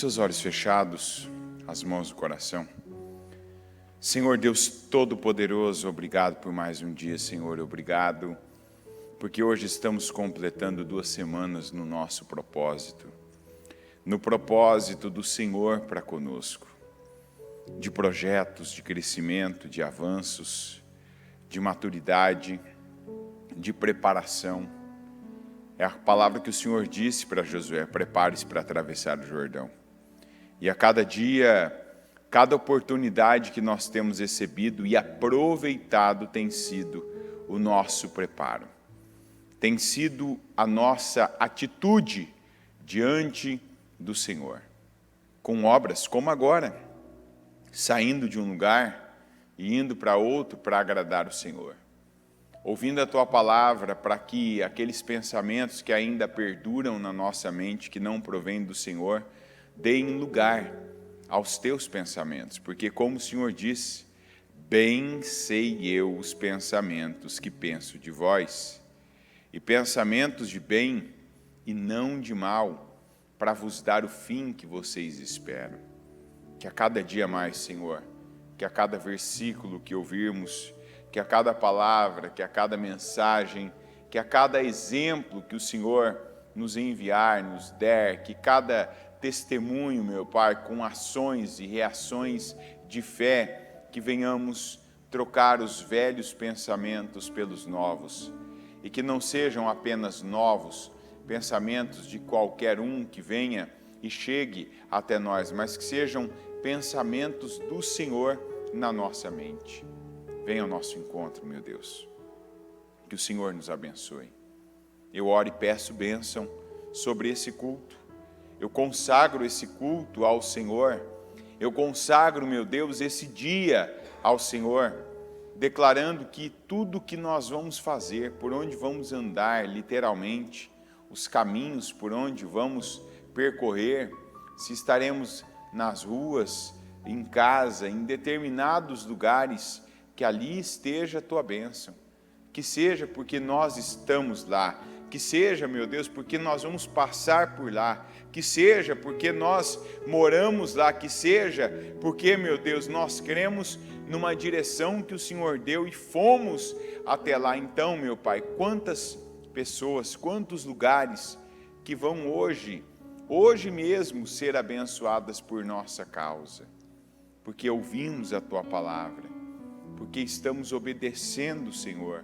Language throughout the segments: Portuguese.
seus olhos fechados, as mãos no coração. Senhor Deus Todo-Poderoso, obrigado por mais um dia, Senhor. Obrigado, porque hoje estamos completando 2 semanas no nosso propósito. No propósito do Senhor para conosco. De projetos, de crescimento, de avanços, de maturidade, de preparação. É a palavra que o Senhor disse para Josué: prepare-se para atravessar o Jordão. E a cada dia, cada oportunidade que nós temos recebido e aproveitado tem sido o nosso preparo. Tem sido a nossa atitude diante do Senhor. Com obras como agora, saindo de um lugar e indo para outro para agradar o Senhor. Ouvindo a Tua palavra para que aqueles pensamentos que ainda perduram na nossa mente, que não provêm do Senhor, deem lugar aos Teus pensamentos. Porque como o Senhor disse, bem sei eu os pensamentos que penso de vós, e pensamentos de bem e não de mal, para vos dar o fim que vocês esperam. Que a cada dia mais, Senhor, que a cada versículo que ouvirmos, que a cada palavra, que a cada mensagem, que a cada exemplo que o Senhor nos enviar, nos der, que cada testemunho, meu Pai, com ações e reações de fé, que venhamos trocar os velhos pensamentos pelos novos, e que não sejam apenas novos pensamentos de qualquer um que venha e chegue até nós, mas que sejam pensamentos do Senhor na nossa mente. Venha ao nosso encontro, meu Deus. Que o Senhor nos abençoe. Eu oro e peço bênção sobre esse culto. Eu consagro esse culto ao Senhor. Eu consagro, meu Deus, esse dia ao Senhor, declarando que tudo que nós vamos fazer, por onde vamos andar, literalmente, os caminhos por onde vamos percorrer, se estaremos nas ruas, em casa, em determinados lugares, que ali esteja a Tua bênção, que seja porque nós estamos lá, que seja, meu Deus, porque nós vamos passar por lá, que seja porque nós moramos lá, que seja porque, meu Deus, nós cremos numa direção que o Senhor deu e fomos até lá. Então, meu Pai, quantas pessoas, quantos lugares que vão hoje mesmo ser abençoadas por nossa causa, porque ouvimos a Tua palavra, porque estamos obedecendo, Senhor,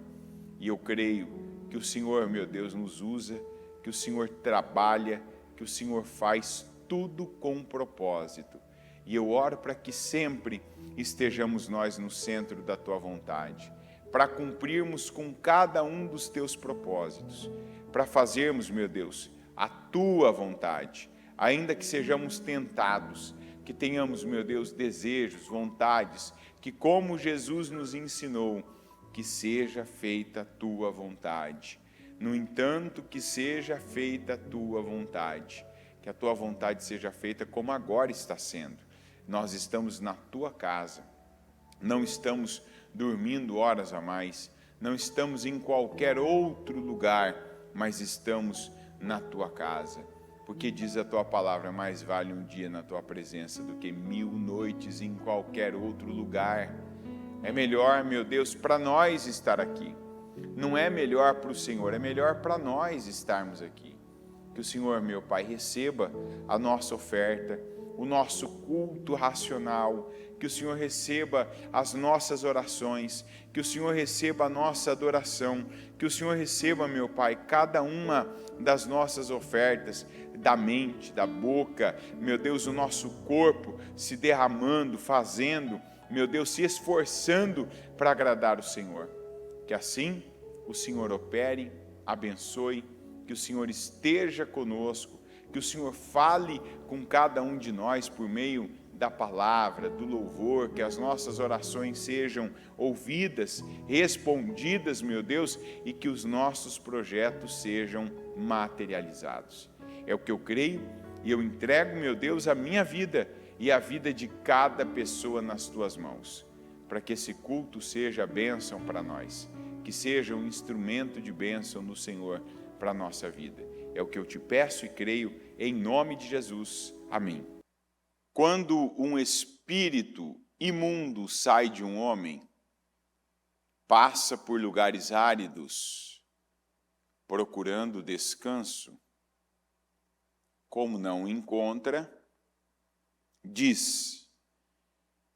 e eu creio que o Senhor, meu Deus, nos usa, que o Senhor trabalha, que o Senhor faz tudo com propósito. E eu oro para que sempre estejamos nós no centro da Tua vontade, para cumprirmos com cada um dos Teus propósitos, para fazermos, meu Deus, a Tua vontade, ainda que sejamos tentados, que tenhamos, meu Deus, desejos, vontades, que como Jesus nos ensinou, que seja feita a Tua vontade. No entanto, que seja feita a Tua vontade, que a Tua vontade seja feita como agora está sendo. Nós estamos na Tua casa, não estamos dormindo horas a mais, não estamos em qualquer outro lugar, mas estamos na Tua casa. Porque diz a Tua palavra, mais vale um dia na Tua presença do que 1000 noites em qualquer outro lugar. É melhor, meu Deus, para nós estar aqui. Não é melhor para o Senhor, é melhor para nós estarmos aqui. Que o Senhor, meu Pai, receba a nossa oferta, o nosso culto racional, que o Senhor receba as nossas orações, que o Senhor receba a nossa adoração, que o Senhor receba, meu Pai, cada uma das nossas ofertas, da mente, da boca, meu Deus, o nosso corpo se derramando, fazendo, meu Deus, se esforçando para agradar o Senhor. Que assim o Senhor opere, abençoe, que o Senhor esteja conosco, que o Senhor fale com cada um de nós por meio da palavra, do louvor, que as nossas orações sejam ouvidas, respondidas, meu Deus, e que os nossos projetos sejam materializados. É o que eu creio e eu entrego, meu Deus, a minha vida e a vida de cada pessoa nas Tuas mãos, para que esse culto seja bênção para nós, que seja um instrumento de bênção do Senhor para a nossa vida. É o que eu te peço e creio, em nome de Jesus. Amém. quando um espírito imundo sai de um homem, passa por lugares áridos, procurando descanso, como não o encontra, diz: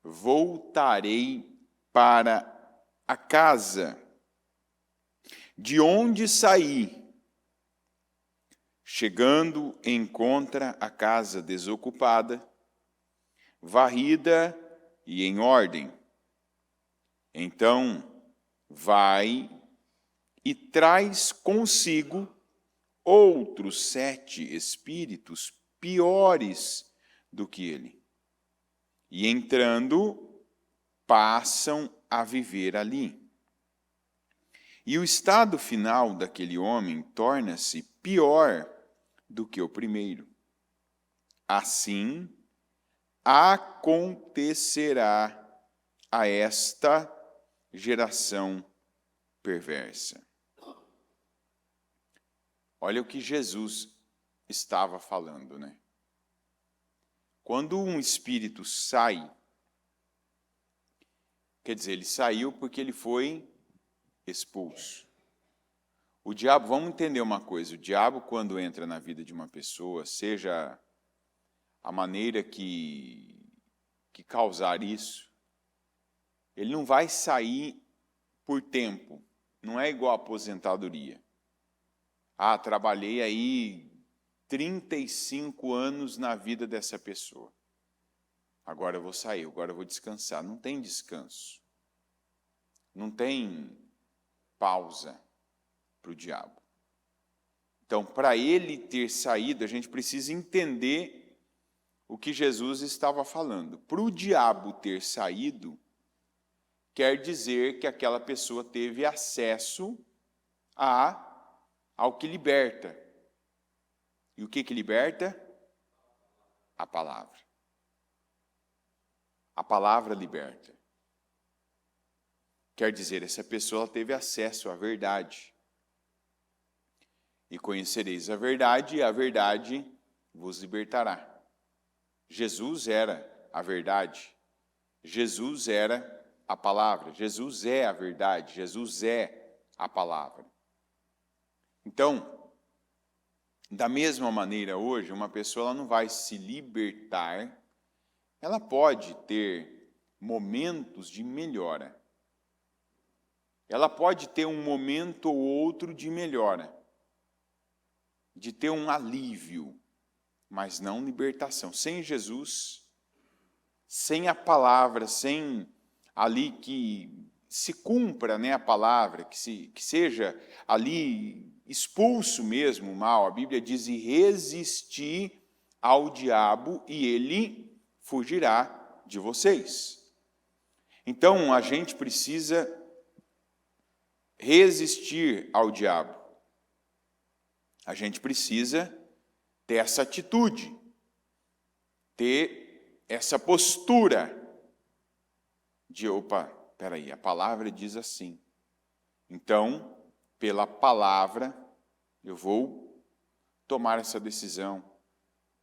voltarei para a casa de onde saí. Chegando, encontra a casa desocupada, varrida e em ordem. Então, vai e traz consigo outros 7 espíritos piores do que ele. E entrando, passam a viver ali. E o estado final daquele homem torna-se pior do que o primeiro. Assim, acontecerá a esta geração perversa. Olha o que Jesus estava falando, né? Quando um espírito sai, quer dizer, ele saiu porque ele foi expulso. O diabo, vamos entender uma coisa, o diabo quando entra na vida de uma pessoa, seja a maneira que causar isso, ele não vai sair por tempo, não é igual a aposentadoria. Ah, trabalhei aí 35 anos na vida dessa pessoa. Agora eu vou sair, agora eu vou descansar. Não tem descanso. Não tem pausa para o diabo. Então, para ele ter saído, a gente precisa entender o que Jesus estava falando. Para o diabo ter saído, quer dizer que aquela pessoa teve acesso ao que liberta. E o que liberta? A palavra. A palavra liberta. Quer dizer, essa pessoa teve acesso à verdade. E conhecereis a verdade, e a verdade vos libertará. Jesus era a verdade. Jesus era a palavra. Jesus é a verdade. Jesus é a palavra. Então, da mesma maneira hoje, uma pessoa ela não vai se libertar, ela pode ter momentos de melhora. Ela pode ter um momento ou outro de melhora, de ter um alívio, mas não libertação. Sem Jesus, sem a palavra, sem ali que se cumpra, né, a palavra, que seja ali expulso mesmo o mal. A Bíblia diz: e resistir ao diabo e ele fugirá de vocês. Então, a gente precisa resistir ao diabo. A gente precisa ter essa atitude, ter essa postura de, opa, peraí, a palavra diz assim. Então, pela palavra, eu vou tomar essa decisão.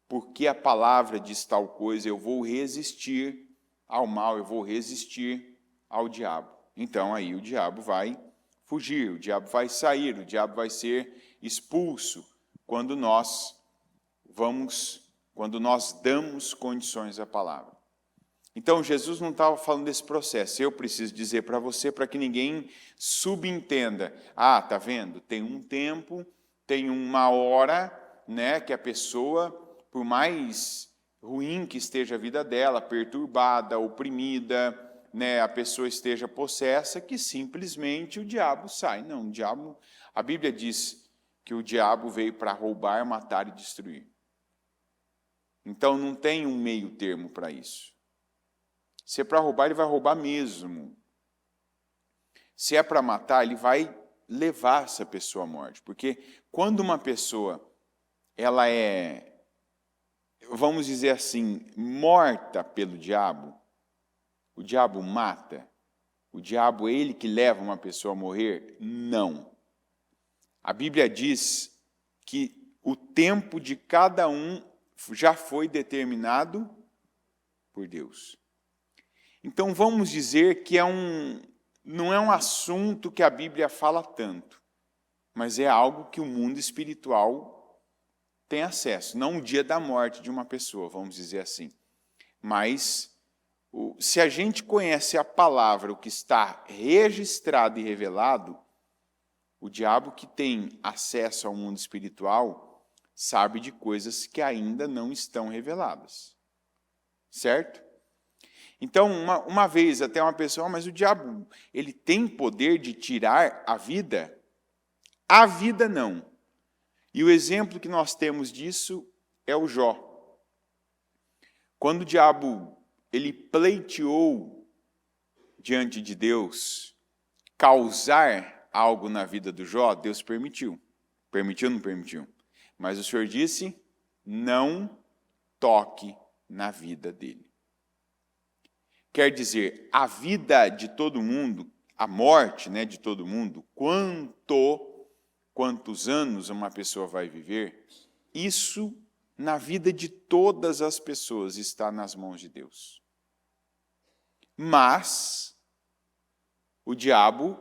Porque a palavra diz tal coisa, eu vou resistir ao mal, eu vou resistir ao diabo. Então, aí o diabo vai fugir, o diabo vai sair, o diabo vai ser expulso quando nós damos condições à palavra. Então, Jesus não estava falando desse processo. Eu preciso dizer para você, para que ninguém subentenda. Ah, tá vendo? Tem um tempo, tem uma hora, né, que a pessoa, por mais ruim que esteja a vida dela, perturbada, oprimida, né, a pessoa esteja possessa, que simplesmente o diabo sai. Não, o diabo, a Bíblia diz que o diabo veio para roubar, matar e destruir. Então não tem um meio termo para isso. Se é para roubar, ele vai roubar mesmo. Se é para matar, ele vai levar essa pessoa à morte. Porque quando uma pessoa ela é, vamos dizer assim, morta pelo diabo, o diabo mata? O diabo é ele que leva uma pessoa a morrer? Não. A Bíblia diz que o tempo de cada um já foi determinado por Deus. Então vamos dizer que não é um assunto que a Bíblia fala tanto, mas é algo que o mundo espiritual tem acesso. Não o dia da morte de uma pessoa, vamos dizer assim. Mas se a gente conhece a palavra, o que está registrado e revelado, o diabo que tem acesso ao mundo espiritual sabe de coisas que ainda não estão reveladas. Certo? Então, uma vez até uma pessoa, mas o diabo, ele tem poder de tirar a vida? A vida não. E o exemplo que nós temos disso é o Jó. Quando o diabo, ele pleiteou diante de Deus causar algo na vida do Jó, Deus permitiu. Permitiu ou não permitiu? Mas o Senhor disse, não toque na vida dele. Quer dizer, a vida de todo mundo, a morte, né, de todo mundo, quantos anos uma pessoa vai viver, isso na vida de todas as pessoas está nas mãos de Deus. Mas o diabo,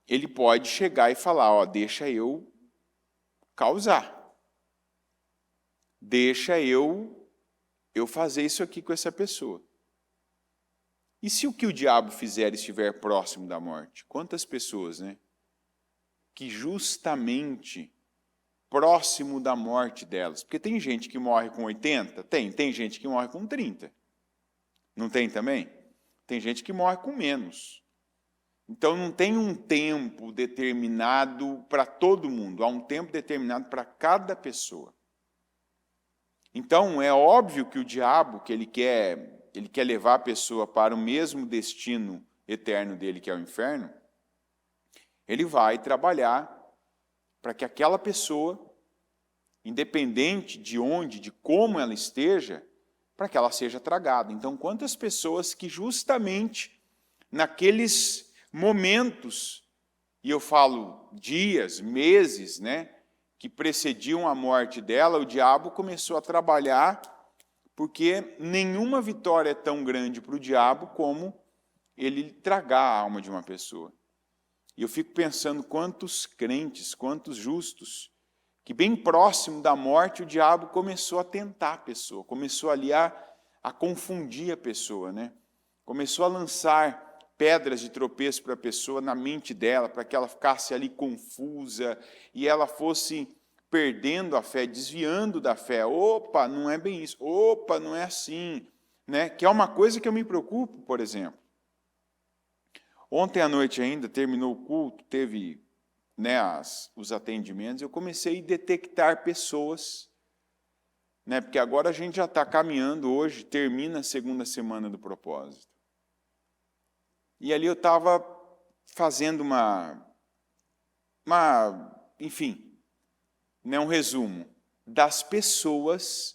ele pode chegar e falar, deixa eu causar. Deixa eu fazer isso aqui com essa pessoa. E se o que o diabo fizer estiver próximo da morte? Quantas pessoas, né? Que justamente próximo da morte delas. Porque tem gente que morre com 80? Tem gente que morre com 30. Não tem também? Tem gente que morre com menos. Então não tem um tempo determinado para todo mundo. Há um tempo determinado para cada pessoa. Então é óbvio que o diabo, que ele quer levar a pessoa para o mesmo destino eterno dele, que é o inferno, ele vai trabalhar para que aquela pessoa, independente de onde, de como ela esteja, para que ela seja tragada. Então, quantas pessoas que justamente naqueles momentos, e eu falo dias, meses, né, que precediam a morte dela, o diabo começou a trabalhar, porque nenhuma vitória é tão grande para o diabo como ele tragar a alma de uma pessoa. E eu fico pensando quantos crentes, quantos justos, que bem próximo da morte o diabo começou a tentar a pessoa, começou ali a confundir a pessoa, né? Começou a lançar pedras de tropeço para a pessoa na mente dela, para que ela ficasse ali confusa e ela fosse perdendo a fé, desviando da fé. Opa, não é bem isso. Opa, não é assim. Né? Que é uma coisa que eu me preocupo, por exemplo. Ontem à noite ainda, terminou o culto, teve, né, os atendimentos, eu comecei a detectar pessoas, né, porque agora a gente já está caminhando hoje, termina a segunda semana do propósito. E ali eu estava fazendo enfim, né, um resumo das pessoas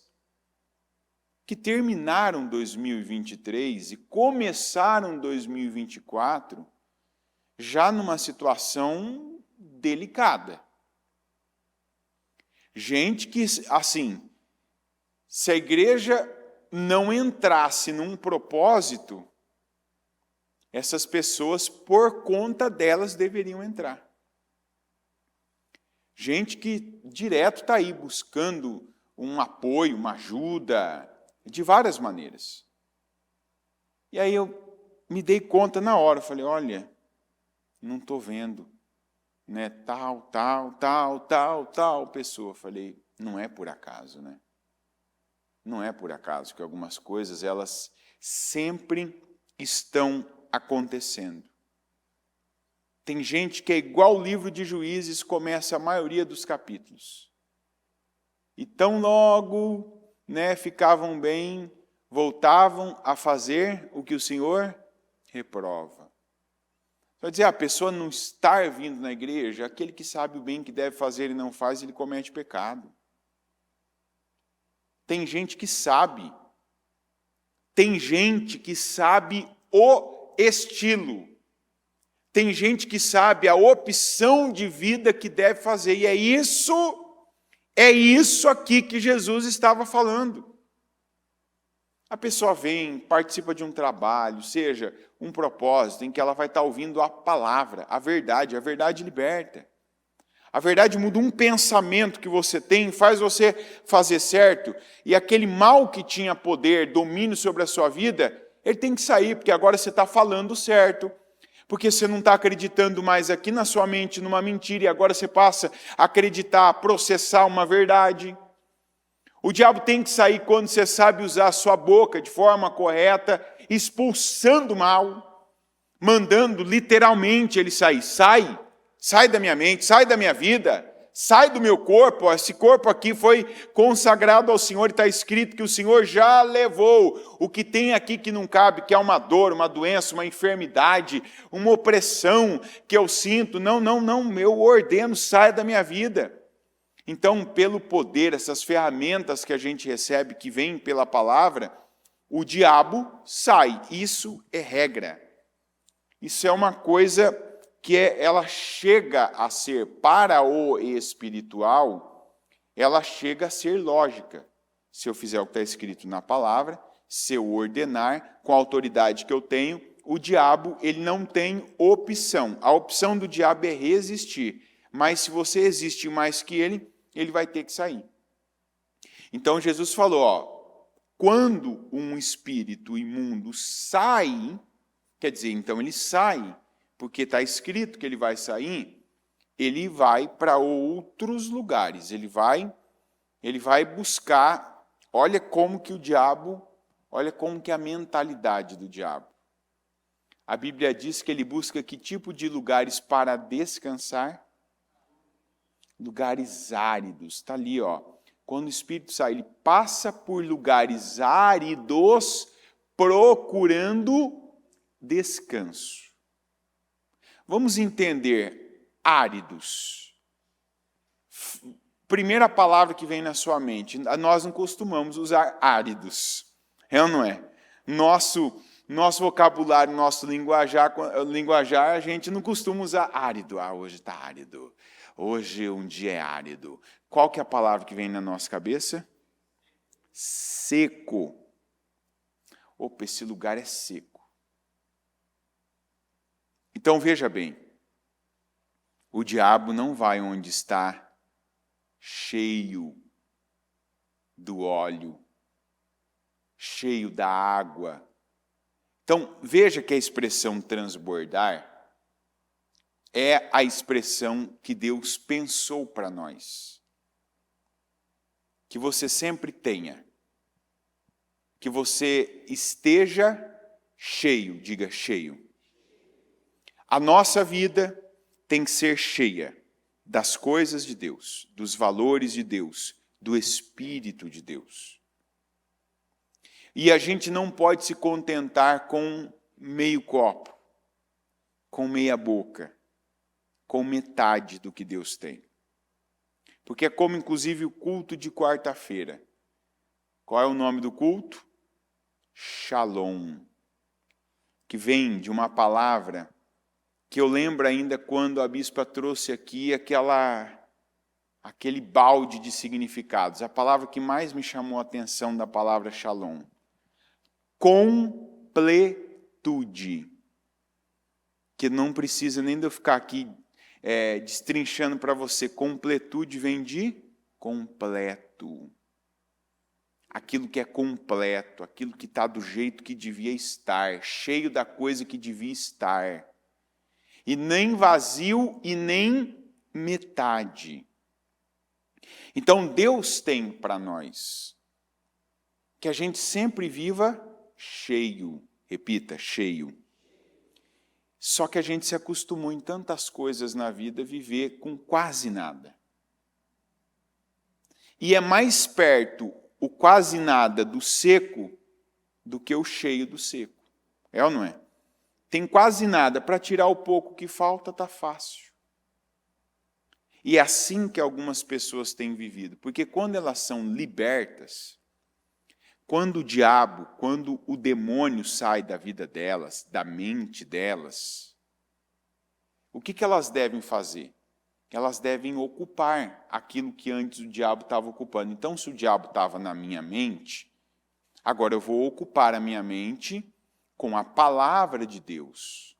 que terminaram 2023 e começaram 2024 já numa situação delicada. Gente que, assim, se a igreja não entrasse num propósito, essas pessoas, por conta delas, deveriam entrar. Gente que direto está aí buscando um apoio, uma ajuda, de várias maneiras. E aí eu me dei conta na hora, eu falei, olha, não estou vendo, né, tal pessoa. Eu falei, não é por acaso, né? Não é por acaso que algumas coisas, elas sempre estão acontecendo. Tem gente que é igual o livro de Juízes, começa a maioria dos capítulos. E tão logo, né, ficavam bem, voltavam a fazer o que o Senhor reprova. Vai dizer, a pessoa não estar vindo na igreja, aquele que sabe o bem que deve fazer e não faz, ele comete pecado. Tem gente que sabe. Tem gente que sabe o estilo. Tem gente que sabe a opção de vida que deve fazer. E é isso aqui que Jesus estava falando. A pessoa vem, participa de um trabalho, seja um propósito em que ela vai estar ouvindo a palavra, a verdade liberta. A verdade muda um pensamento que você tem, faz você fazer certo, e aquele mal que tinha poder, domínio sobre a sua vida, ele tem que sair, porque agora você está falando certo, porque você não está acreditando mais aqui na sua mente numa mentira, e agora você passa a acreditar, a processar uma verdade. O diabo tem que sair quando você sabe usar a sua boca de forma correta, expulsando o mal, mandando literalmente ele sair. Sai da minha mente, sai da minha vida, sai do meu corpo. Esse corpo aqui foi consagrado ao Senhor e está escrito que o Senhor já levou o que tem aqui que não cabe, que é uma dor, uma doença, uma enfermidade, uma opressão que eu sinto. Não, eu ordeno, sai da minha vida. Então, pelo poder, essas ferramentas que a gente recebe, que vêm pela palavra, o diabo sai. Isso é regra. Isso é uma coisa que ela chega a ser, para o espiritual, ela chega a ser lógica. Se eu fizer o que está escrito na palavra, se eu ordenar com a autoridade que eu tenho, o diabo ele não tem opção. A opção do diabo é resistir. Mas se você resistir mais que ele vai ter que sair. Então Jesus falou, quando um espírito imundo sai, quer dizer, então ele sai, porque está escrito que ele vai sair, ele vai para outros lugares, ele vai buscar, olha como que é a mentalidade do diabo. A Bíblia diz que ele busca que tipo de lugares para descansar? Lugares áridos, está ali, quando o espírito sai, ele passa por lugares áridos procurando descanso. Vamos entender áridos. Primeira palavra que vem na sua mente, nós não costumamos usar áridos, é ou não é? Nosso vocabulário, nosso linguajar, a gente não costuma usar árido. Hoje está árido. Hoje um dia é árido. Qual que é a palavra que vem na nossa cabeça? Seco. Opa, esse lugar é seco. Então veja bem, o diabo não vai onde está cheio do óleo, cheio da água. Então veja que a expressão transbordar é a expressão que Deus pensou para nós. Que você sempre tenha. Que você esteja cheio, diga cheio. A nossa vida tem que ser cheia das coisas de Deus, dos valores de Deus, do Espírito de Deus. E a gente não pode se contentar com meio copo, com meia boca, com metade do que Deus tem. Porque é como, inclusive, o culto de quarta-feira. Qual é o nome do culto? Shalom. Que vem de uma palavra que eu lembro ainda quando a bispa trouxe aqui aquele balde de significados. A palavra que mais me chamou a atenção da palavra Shalom. Completude. Que não precisa nem de eu ficar aqui destrinchando para você. Completude vem de completo. Aquilo que é completo, aquilo que está do jeito que devia estar, cheio da coisa que devia estar. E nem vazio e nem metade. Então Deus tem para nós que a gente sempre viva cheio. Repita, cheio. Só que a gente se acostumou em tantas coisas na vida a viver com quase nada. E é mais perto o quase nada do seco do que o cheio do seco. É ou não é? Tem quase nada, para tirar o pouco que falta está fácil. E é assim que algumas pessoas têm vivido. Porque quando elas são libertas, quando o diabo, quando o demônio sai da vida delas, da mente delas, o que elas devem fazer? Elas devem ocupar aquilo que antes o diabo estava ocupando. Então, se o diabo estava na minha mente, Agora eu vou ocupar a minha mente com a palavra de Deus,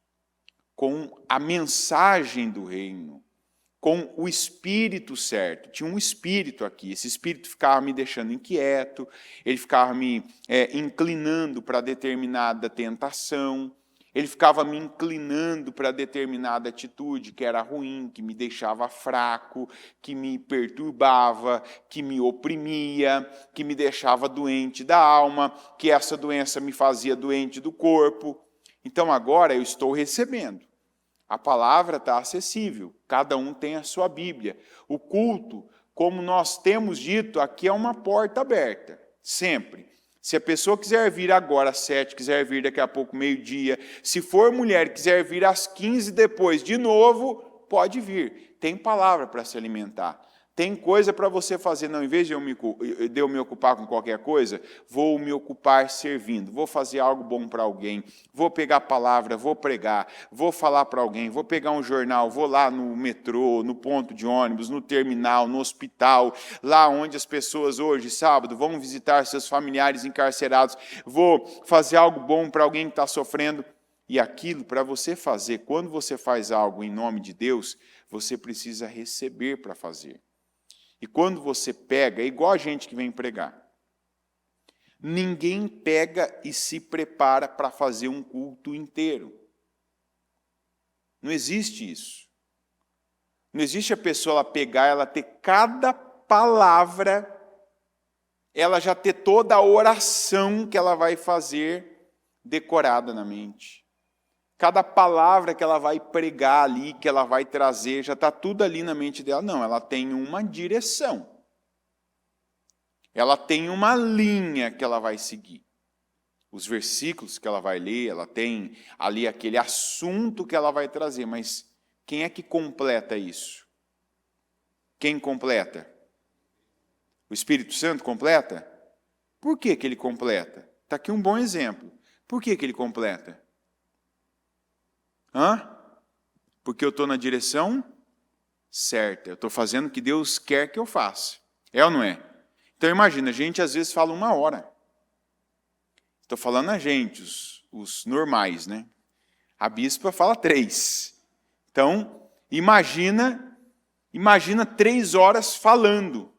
com a mensagem do reino, com o espírito certo. Tinha um espírito aqui, esse espírito ficava me deixando inquieto, ele ficava me inclinando para determinada tentação, ele ficava me inclinando para determinada atitude que era ruim, que me deixava fraco, que me perturbava, que me oprimia, que me deixava doente da alma, que essa doença me fazia doente do corpo. Então agora eu estou recebendo. A palavra está acessível, cada um tem a sua Bíblia. O culto, como nós temos dito, aqui é uma porta aberta, sempre. Se a pessoa quiser vir agora às 7, quiser vir daqui a pouco meio-dia, se for mulher quiser vir às 15 depois de novo, pode vir. Tem palavra para se alimentar. Tem coisa para você fazer, não, em vez de eu me ocupar com qualquer coisa, vou me ocupar servindo, vou fazer algo bom para alguém, vou pegar a palavra, vou pregar, vou falar para alguém, vou pegar um jornal, vou lá no metrô, no ponto de ônibus, no terminal, no hospital, lá onde as pessoas hoje, sábado, vão visitar seus familiares encarcerados, vou fazer algo bom para alguém que está sofrendo. E aquilo, para você fazer, quando você faz algo em nome de Deus, você precisa receber para fazer. E quando você pega, é igual a gente que vem pregar. Ninguém pega e se prepara para fazer um culto inteiro. Não existe isso. Não existe a pessoa ela pegar, ela ter cada palavra, ela já ter toda a oração que ela vai fazer decorada na mente. Cada palavra que ela vai pregar ali, que ela vai trazer, já está tudo ali na mente dela. Não, ela tem uma direção. Ela tem uma linha que ela vai seguir. Os versículos que ela vai ler, ela tem ali aquele assunto que ela vai trazer. Mas quem é que completa isso? Quem completa? O Espírito Santo completa? Por que que ele completa? Está aqui um bom exemplo. Por que que ele completa? Porque eu estou na direção certa. Eu estou fazendo o que Deus quer que eu faça. É ou não é? Então imagina, a gente às vezes fala 1 hora. Estou falando a gente, os normais, né? A bispa fala 3. Então, imagina 3 horas falando.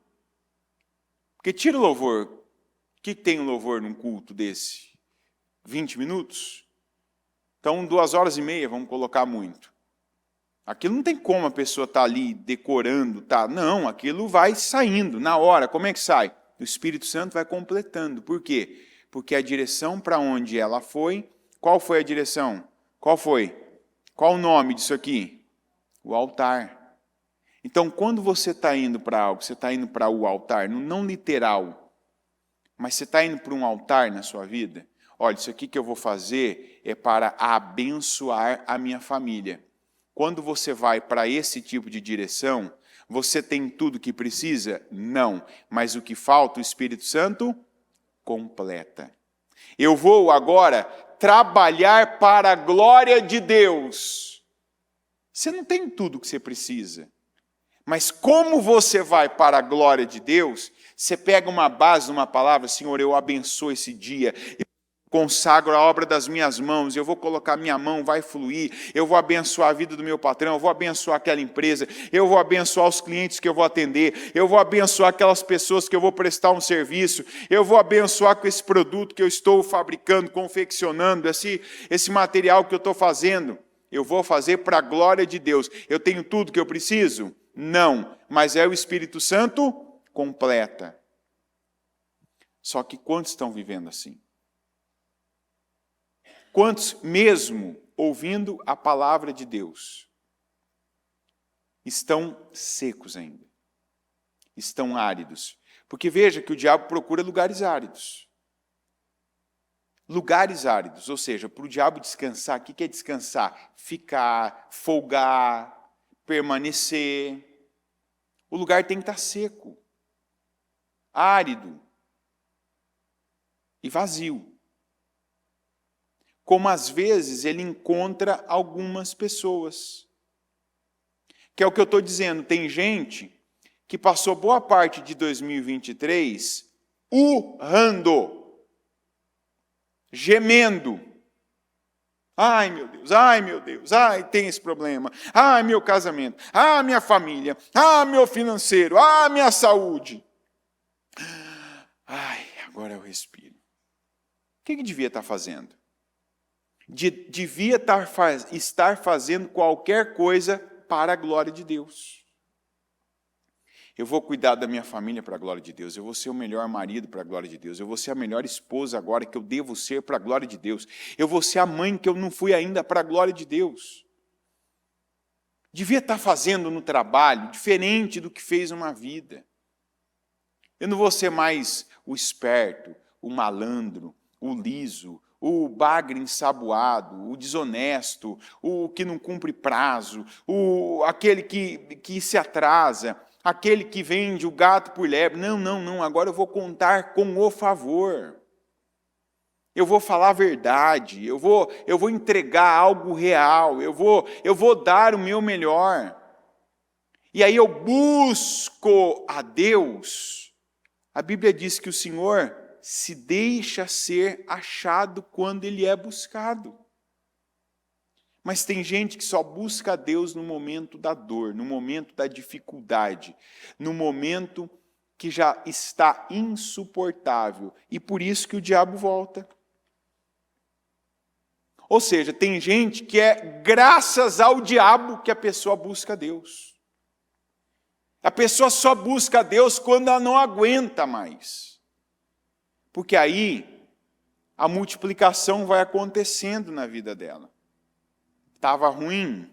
Porque tira o louvor. O que tem o louvor num culto desse? 20 minutos? Então, 2h30, vamos colocar muito. Aquilo não tem como a pessoa estar ali decorando, tá? Não, aquilo vai saindo na hora. Como é que sai? O Espírito Santo vai completando. Por quê? Porque a direção para onde ela foi, qual foi a direção? Qual foi? Qual o nome disso aqui? O altar. Então, quando você está indo para algo, você está indo para o altar, não literal, mas você está indo para um altar na sua vida, olha, isso aqui que eu vou fazer é para abençoar a minha família. Quando você vai para esse tipo de direção, você tem tudo que precisa? Não. Mas o que falta, o Espírito Santo completa. Eu vou agora trabalhar para a glória de Deus. Você não tem tudo que você precisa. Mas como você vai para a glória de Deus, você pega uma base de uma palavra, Senhor, eu abençoo esse dia, consagro a obra das minhas mãos, eu vou colocar minha mão, vai fluir, eu vou abençoar a vida do meu patrão, eu vou abençoar aquela empresa, eu vou abençoar os clientes que eu vou atender, eu vou abençoar aquelas pessoas que eu vou prestar um serviço, eu vou abençoar com esse produto que eu estou fabricando, confeccionando, esse material que eu estou fazendo, eu vou fazer para a glória de Deus. Eu tenho tudo que eu preciso? Não, mas é o Espírito Santo completa. Só que quantos estão vivendo assim? Quantos, mesmo ouvindo a palavra de Deus, estão secos ainda? Estão áridos? Porque veja que o diabo procura lugares áridos. Lugares áridos, ou seja, para o diabo descansar, o que é descansar? Ficar, folgar, permanecer. O lugar tem que estar seco, árido e vazio. Como às vezes ele encontra algumas pessoas. Que é o que eu estou dizendo, tem gente que passou boa parte de 2023 urrando. gemendo. Ai, meu Deus, ai, tem esse problema. Ai, meu casamento, ai, minha família, ai, meu financeiro, ai, minha saúde. Ai, agora eu respiro. O que devia estar fazendo? Devia estar fazendo qualquer coisa para a glória de Deus. Eu vou cuidar da minha família para a glória de Deus. Eu vou ser o melhor marido para a glória de Deus. Eu vou ser a melhor esposa agora que eu devo ser para a glória de Deus. Eu vou ser a mãe que eu não fui ainda para a glória de Deus. Devia estar fazendo no trabalho diferente do que fez uma vida. Eu não vou ser mais o esperto, o malandro, o liso, o bagre ensaboado, o desonesto, o que não cumpre prazo, aquele que se atrasa, aquele que vende o gato por lebre. Não, agora eu vou contar com o favor. Eu vou falar a verdade, eu vou entregar algo real, eu vou dar o meu melhor. E aí eu busco a Deus. A Bíblia diz que o Senhor se deixa ser achado quando Ele é buscado. Mas tem gente que só busca a Deus no momento da dor, no momento da dificuldade, no momento que já está insuportável. E por isso que o diabo volta. Ou seja, tem gente que é graças ao diabo que a pessoa busca a Deus. A pessoa só busca a Deus quando ela não aguenta mais. Porque aí a multiplicação vai acontecendo na vida dela. Estava ruim,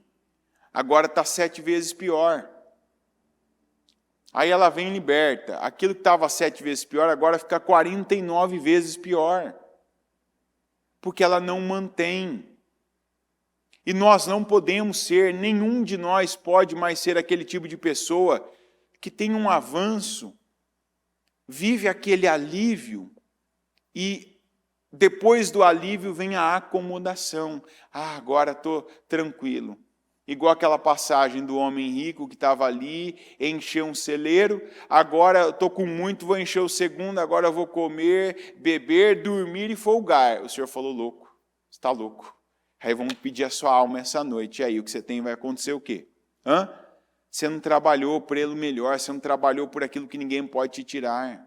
agora está 7 vezes pior. Aí ela vem e liberta. Aquilo que estava 7 vezes pior, agora fica 49 vezes pior. Porque ela não mantém. E nós não podemos ser, nenhum de nós pode mais ser aquele tipo de pessoa que tem um avanço, vive aquele alívio, e depois do alívio vem a acomodação. Agora estou tranquilo. Igual aquela passagem do homem rico que estava ali, encheu um celeiro, agora eu estou com muito, vou encher o segundo, agora eu vou comer, beber, dormir e folgar. O Senhor falou, louco, você está louco. Aí vamos pedir a sua alma essa noite. E aí o que você tem vai acontecer o quê? Você não trabalhou por ele melhor, você não trabalhou por aquilo que ninguém pode te tirar.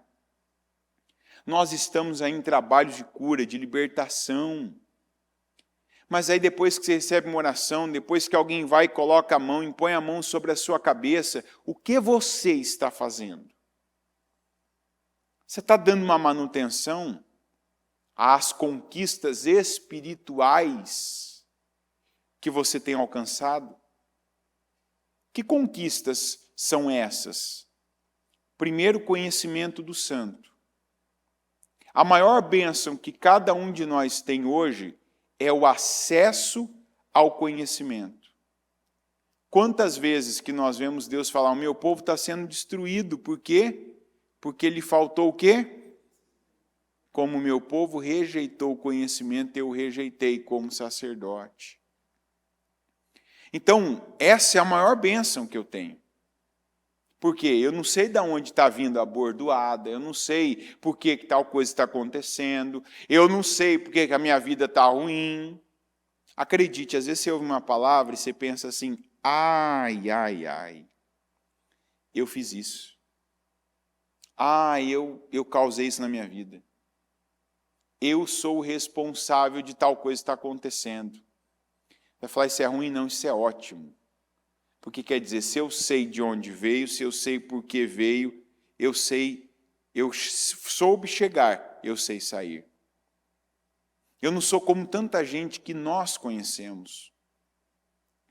Nós estamos aí em trabalhos de cura, de libertação. Mas aí depois que você recebe uma oração, depois que alguém vai e coloca a mão, impõe a mão sobre a sua cabeça, o que você está fazendo? Você está dando uma manutenção às conquistas espirituais que você tem alcançado? Que conquistas são essas? Primeiro, conhecimento do santo. A maior bênção que cada um de nós tem hoje é o acesso ao conhecimento. Quantas vezes que nós vemos Deus falar, o meu povo está sendo destruído, por quê? Porque lhe faltou o quê? Como o meu povo rejeitou o conhecimento, eu rejeitei como sacerdote. Então, essa é a maior bênção que eu tenho. Porque eu não sei de onde está vindo a bordoada, eu não sei por que tal coisa está acontecendo, eu não sei por que a minha vida está ruim. Acredite, às vezes você ouve uma palavra e você pensa assim, ai, eu fiz isso. Eu causei isso na minha vida. Eu sou o responsável de tal coisa estar acontecendo. Vai falar, isso é ruim? Não, isso é ótimo. Porque quer dizer, se eu sei de onde veio, se eu sei por que veio, eu soube chegar, eu sei sair. Eu não sou como tanta gente que nós conhecemos,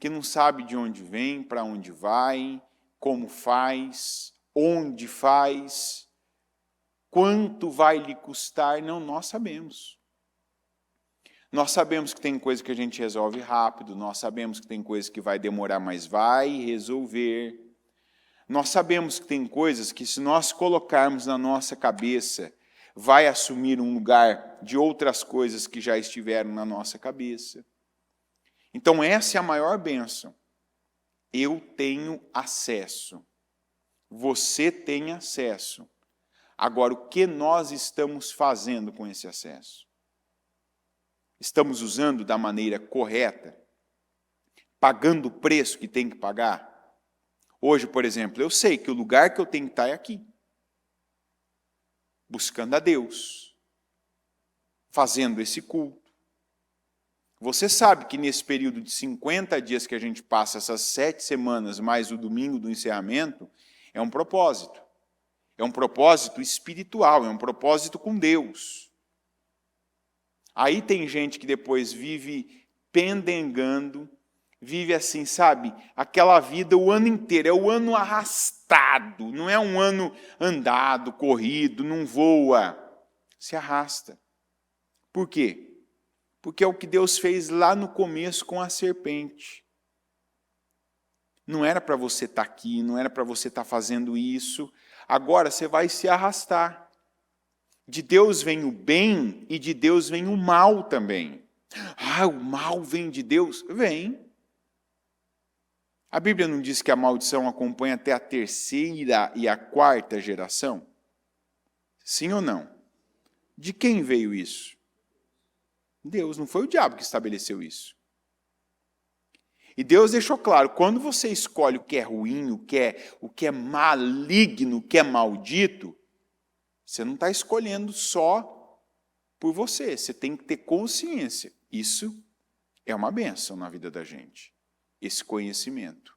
que não sabe de onde vem, para onde vai, como faz, onde faz, quanto vai lhe custar. Não, nós sabemos. Nós sabemos que tem coisa que a gente resolve rápido, nós sabemos que tem coisa que vai demorar, mas vai resolver. Nós sabemos que tem coisas que, se nós colocarmos na nossa cabeça, vai assumir um lugar de outras coisas que já estiveram na nossa cabeça. Então, essa é a maior bênção. Eu tenho acesso. Você tem acesso. Agora, o que nós estamos fazendo com esse acesso? Estamos usando da maneira correta? Pagando o preço que tem que pagar? Hoje, por exemplo, eu sei que o lugar que eu tenho que estar é aqui. Buscando a Deus. Fazendo esse culto. Você sabe que nesse período de 50 dias que a gente passa, essas 7 semanas, mais o domingo do encerramento, é um propósito. É um propósito espiritual, é um propósito com Deus. Aí tem gente que depois vive pendengando, vive assim, sabe? Aquela vida o ano inteiro, é o ano arrastado, não é um ano andado, corrido, não voa, se arrasta. Por quê? Porque é o que Deus fez lá no começo com a serpente. Não era para você estar aqui, não era para você estar fazendo isso. Agora você vai se arrastar. De Deus vem o bem e de Deus vem o mal também. Ah, o mal vem de Deus? Vem. A Bíblia não diz que a maldição acompanha até a 3ª e a 4ª geração? Sim ou não? De quem veio isso? Deus, não foi o diabo que estabeleceu isso. E Deus deixou claro, quando você escolhe o que é ruim, o que é maligno, o que é maldito, você não está escolhendo só por você, você tem que ter consciência. Isso é uma bênção na vida da gente, esse conhecimento.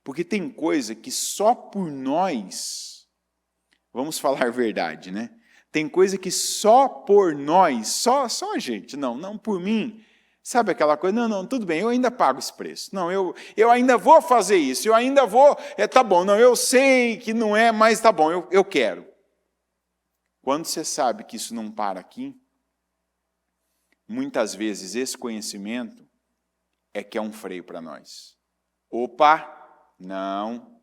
Porque tem coisa que só por nós, vamos falar a verdade, né? Tem coisa que só por nós, só a gente, não por mim. Sabe aquela coisa? Não, tudo bem, eu ainda pago esse preço. Não, eu ainda vou fazer isso, eu ainda vou, tá bom, não, eu sei que não é, mas tá bom, eu quero. Quando você sabe que isso não para aqui, muitas vezes esse conhecimento é que é um freio para nós. Opa, não,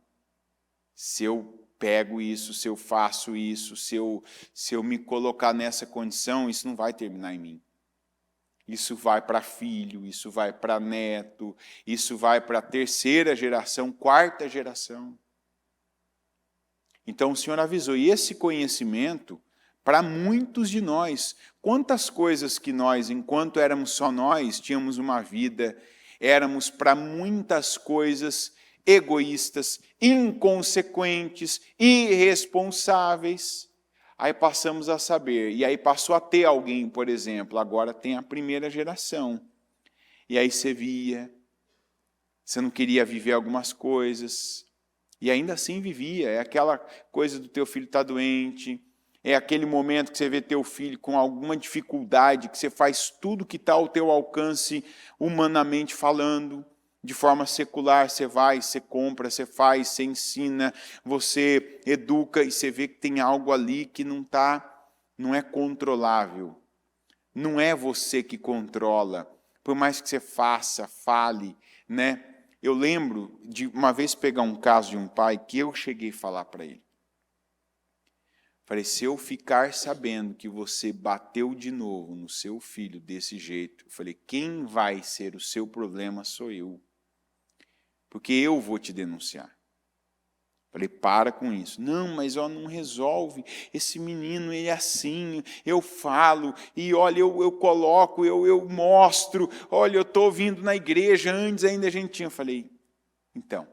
se eu pego isso, se eu faço isso, se eu me colocar nessa condição, isso não vai terminar em mim. Isso vai para filho, isso vai para neto, isso vai para a 3ª geração, 4ª geração. Então o Senhor avisou, e esse conhecimento, para muitos de nós, quantas coisas que nós, enquanto éramos só nós, tínhamos uma vida, éramos para muitas coisas egoístas, inconsequentes, irresponsáveis. Aí passamos a saber, e aí passou a ter alguém, por exemplo, agora tem a 1ª geração. E aí você via, você não queria viver algumas coisas, e ainda assim vivia. É aquela coisa do teu filho estar doente, é aquele momento que você vê teu filho com alguma dificuldade, que você faz tudo que está ao teu alcance, humanamente falando. De forma secular, você vai, você compra, você faz, você ensina, você educa e você vê que tem algo ali que não é controlável. Não é você que controla. Por mais que você faça, fale, né? Eu lembro de uma vez pegar um caso de um pai que eu cheguei a falar para ele. Falei, se eu ficar sabendo que você bateu de novo no seu filho desse jeito, eu falei, quem vai ser o seu problema sou eu. Porque eu vou te denunciar. Falei, para com isso. Não, mas não resolve. Esse menino, ele é assim, eu falo, e olha, eu coloco, eu mostro, olha, eu estou vindo na igreja, antes ainda a gente tinha. Falei, então,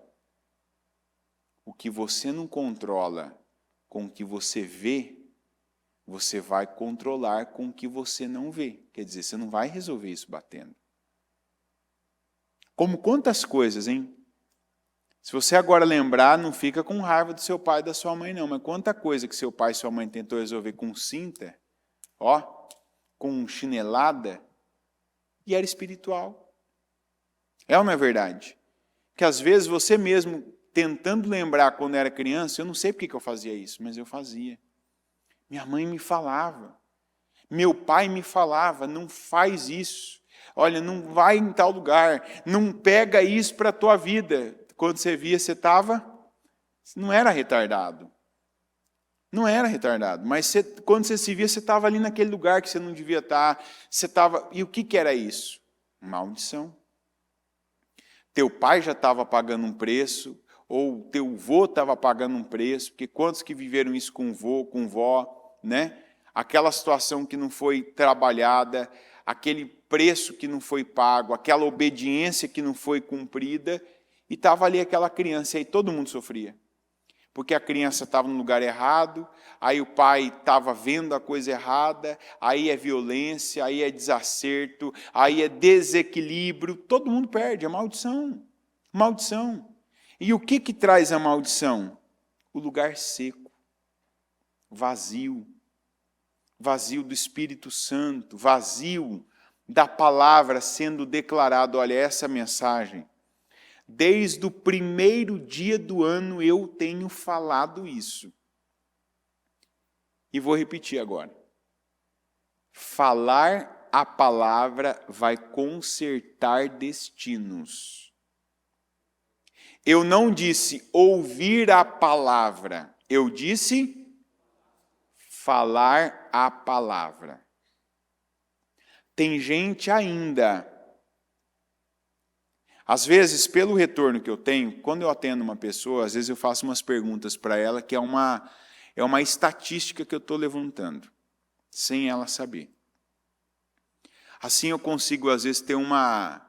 o que você não controla com o que você vê, você vai controlar com o que você não vê. Quer dizer, você não vai resolver isso batendo. Como quantas coisas, hein? Se você agora lembrar, não fica com raiva do seu pai e da sua mãe, não. Mas quanta coisa que seu pai e sua mãe tentou resolver com cinta, com chinelada, e era espiritual. É ou não é verdade? Que às vezes você mesmo, tentando lembrar quando era criança, eu não sei porque que eu fazia isso, mas eu fazia. Minha mãe me falava. Meu pai me falava, não faz isso. Olha, não vai em tal lugar. Não pega isso para a tua vida. Quando você via, você não era retardado. Não era retardado. Mas quando você se via, você estava ali naquele lugar que você não devia estar. E o que era isso? Maldição. Teu pai já estava pagando um preço, ou teu avô estava pagando um preço, porque quantos que viveram isso com vô, com vó, né? Aquela situação que não foi trabalhada, aquele preço que não foi pago, aquela obediência que não foi cumprida, e estava ali aquela criança, e aí todo mundo sofria. Porque a criança estava no lugar errado, aí o pai estava vendo a coisa errada, aí é violência, aí é desacerto, aí é desequilíbrio, todo mundo perde, é maldição, maldição. E o que traz a maldição? O lugar seco, vazio, vazio do Espírito Santo, vazio da palavra sendo declarado. Olha, essa mensagem, desde o primeiro dia do ano eu tenho falado isso. E vou repetir agora. Falar a palavra vai consertar destinos. Eu não disse ouvir a palavra, eu disse falar a palavra. Tem gente ainda, às vezes, pelo retorno que eu tenho, quando eu atendo uma pessoa, às vezes eu faço umas perguntas para ela, que é uma estatística que eu estou levantando, sem ela saber. Assim eu consigo, às vezes, ter uma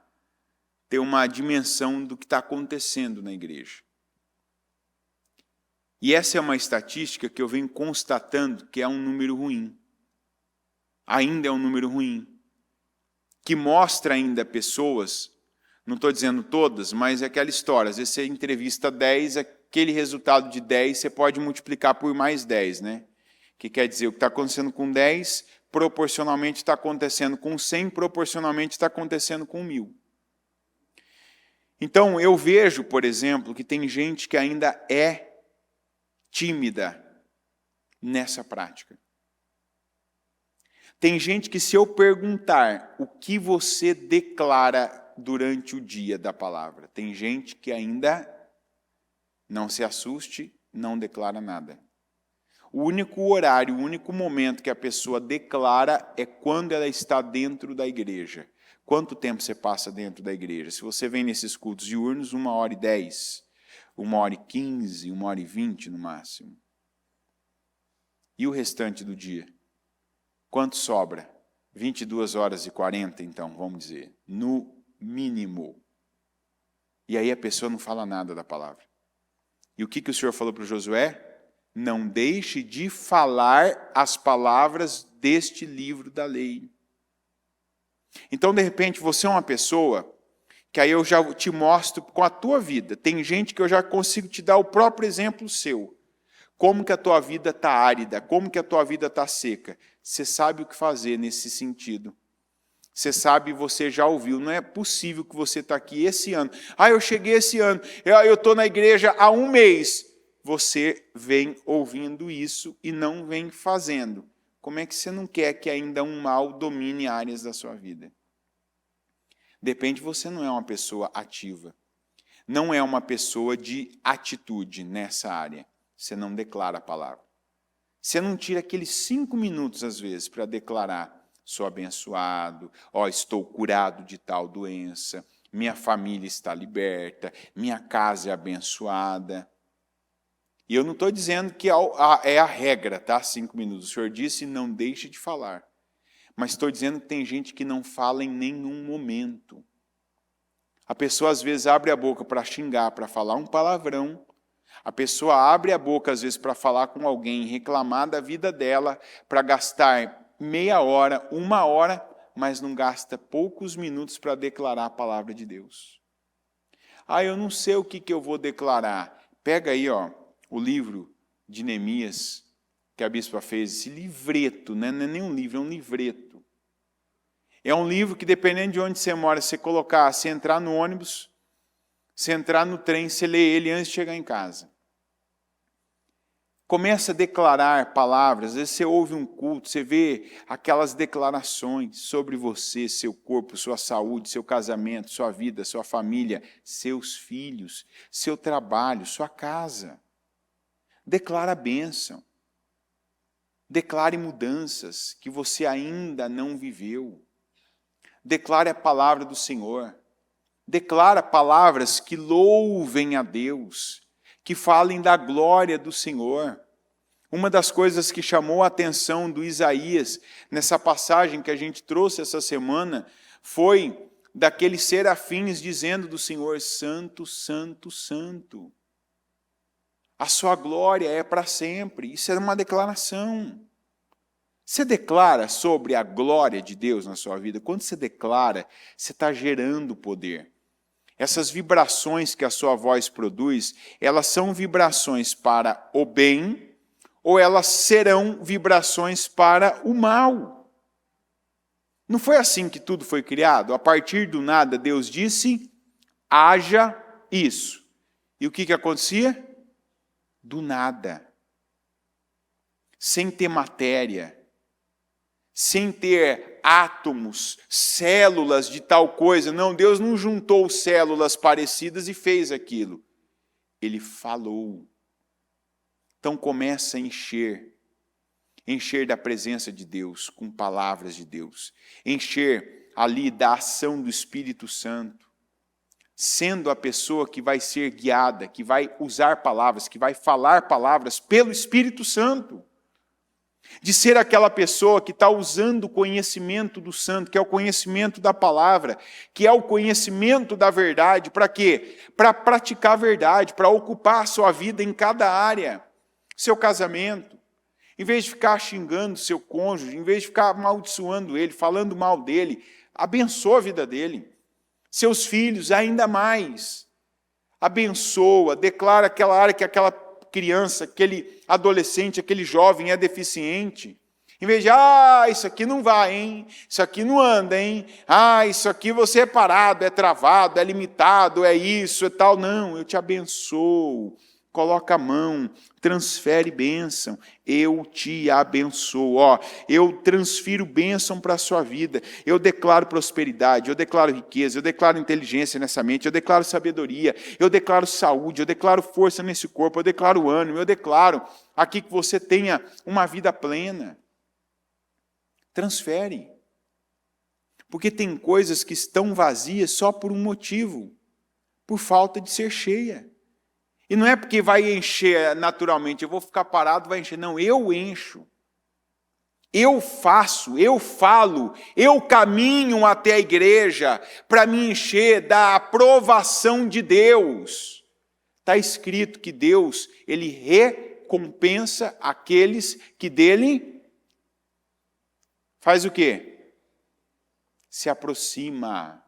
dimensão do que está acontecendo na igreja. E essa é uma estatística que eu venho constatando que é um número ruim. Ainda é um número ruim. Que mostra ainda pessoas, não estou dizendo todas, mas é aquela história. Às vezes você entrevista 10, aquele resultado de 10 você pode multiplicar por mais 10, né? Que quer dizer, o que está acontecendo com 10, proporcionalmente está acontecendo com 100, proporcionalmente está acontecendo com 1000. Então, eu vejo, por exemplo, que tem gente que ainda é tímida nessa prática. Tem gente que, se eu perguntar o que você declara durante o dia da palavra, tem gente que ainda, não se assuste, não declara nada. O único horário, o único momento que a pessoa declara é quando ela está dentro da igreja. Quanto tempo você passa dentro da igreja? Se você vem nesses cultos diurnos, 1h10, 1h15, 1h20 no máximo. E o restante do dia? Quanto sobra? 22h40, então, vamos dizer, no mínimo. E aí a pessoa não fala nada da palavra. E o que o Senhor falou para o Josué? Não deixe de falar as palavras deste livro da lei. Então, de repente, você é uma pessoa que aí eu já te mostro com a tua vida. Tem gente que eu já consigo te dar o próprio exemplo seu. Como que a tua vida está árida, como que a tua vida está seca. Você sabe o que fazer nesse sentido. Você sabe, você já ouviu. Não é possível que você está aqui esse ano. Eu cheguei esse ano, eu estou na igreja há 1 mês. Você vem ouvindo isso e não vem fazendo. Como é que você não quer que ainda um mal domine áreas da sua vida? De repente você não é uma pessoa ativa. Não é uma pessoa de atitude nessa área. Você não declara a palavra. Você não tira aqueles 5 minutos, às vezes, para declarar: sou abençoado, estou curado de tal doença, minha família está liberta, minha casa é abençoada. E eu não estou dizendo que é a regra, tá? 5 minutos. O Senhor disse, não deixe de falar. Mas estou dizendo que tem gente que não fala em nenhum momento. A pessoa, às vezes, abre a boca para xingar, para falar um palavrão. A pessoa abre a boca, às vezes, para falar com alguém, reclamar da vida dela, para gastar meia hora, 1 hora, mas não gasta poucos minutos para declarar a palavra de Deus. Eu não sei o que eu vou declarar. Pega aí, o livro de Neemias, que a bispa fez, esse livreto, né? Não é nem um livro, é um livreto. É um livro que, dependendo de onde você mora, você colocar, você entrar no ônibus, você entrar no trem, você lê ele antes de chegar em casa. Começa a declarar palavras, às vezes você ouve um culto, você vê aquelas declarações sobre você, seu corpo, sua saúde, seu casamento, sua vida, sua família, seus filhos, seu trabalho, sua casa. Declara a bênção. Declare mudanças que você ainda não viveu. Declare a palavra do Senhor. Declara palavras que louvem a Deus, que falem da glória do Senhor. Uma das coisas que chamou a atenção do Isaías, nessa passagem que a gente trouxe essa semana, foi daqueles serafins dizendo do Senhor: Santo, Santo, Santo. A sua glória é para sempre. Isso era uma declaração. Você declara sobre a glória de Deus na sua vida? Quando você declara, você está gerando poder. Essas vibrações que a sua voz produz, elas são vibrações para o bem, ou elas serão vibrações para o mal. Não foi assim que tudo foi criado? A partir do nada, Deus disse: haja isso. E o que acontecia? Do nada. Sem ter matéria, sem ter átomos, células de tal coisa. Não, Deus não juntou células parecidas e fez aquilo. Ele falou. Então começa a encher da presença de Deus, com palavras de Deus. Encher ali da ação do Espírito Santo, sendo a pessoa que vai ser guiada, que vai usar palavras, que vai falar palavras pelo Espírito Santo. De ser aquela pessoa que está usando o conhecimento do santo, que é o conhecimento da palavra, que é o conhecimento da verdade, para quê? Para praticar a verdade, para ocupar a sua vida em cada área. Seu casamento, em vez de ficar xingando seu cônjuge, em vez de ficar amaldiçoando ele, falando mal dele, abençoa a vida dele. Seus filhos, ainda mais. Abençoa, declara aquela área que aquela criança, aquele adolescente, aquele jovem é deficiente. Em vez de, isso aqui não vai, hein? Isso aqui não anda, hein? Isso aqui você é parado, é travado, é limitado, é isso, é tal. Não, eu te abençoo. Coloca a mão, transfere bênção, eu te abençoo. Eu transfiro bênção para a sua vida, eu declaro prosperidade, eu declaro riqueza, eu declaro inteligência nessa mente, eu declaro sabedoria, eu declaro saúde, eu declaro força nesse corpo, eu declaro ânimo, eu declaro aqui que você tenha uma vida plena. Transfere. Porque tem coisas que estão vazias só por um motivo, por falta de ser cheia. E não é porque vai encher naturalmente, eu vou ficar parado, vai encher. Não, eu encho. Eu faço, eu falo, eu caminho até a igreja para me encher da aprovação de Deus. Está escrito que Deus, Ele recompensa aqueles que dele faz o quê? Se aproxima.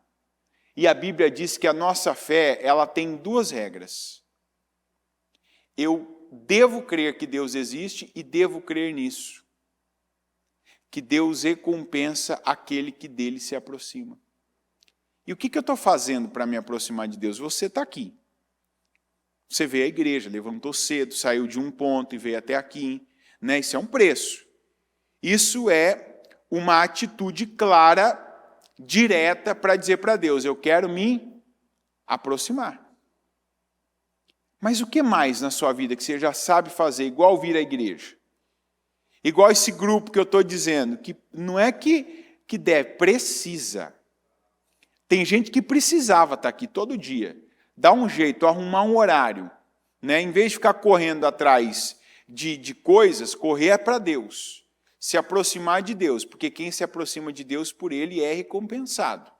E a Bíblia diz que a nossa fé, ela tem duas regras. Eu devo crer que Deus existe e devo crer nisso. Que Deus recompensa aquele que dele se aproxima. E o que eu estou fazendo para me aproximar de Deus? Você está aqui. Você veio à igreja, levantou cedo, saiu de um ponto e veio até aqui. Né? Isso é um preço. Isso é uma atitude clara, direta, para dizer para Deus: eu quero me aproximar. Mas o que mais na sua vida que você já sabe fazer, igual vir à igreja? Igual esse grupo que eu estou dizendo, que não é que deve, precisa. Tem gente que precisava estar aqui todo dia. Dá um jeito, arrumar um horário. Né? Em vez de ficar correndo atrás de coisas, correr é para Deus. Se aproximar de Deus, porque quem se aproxima de Deus, por ele é recompensado.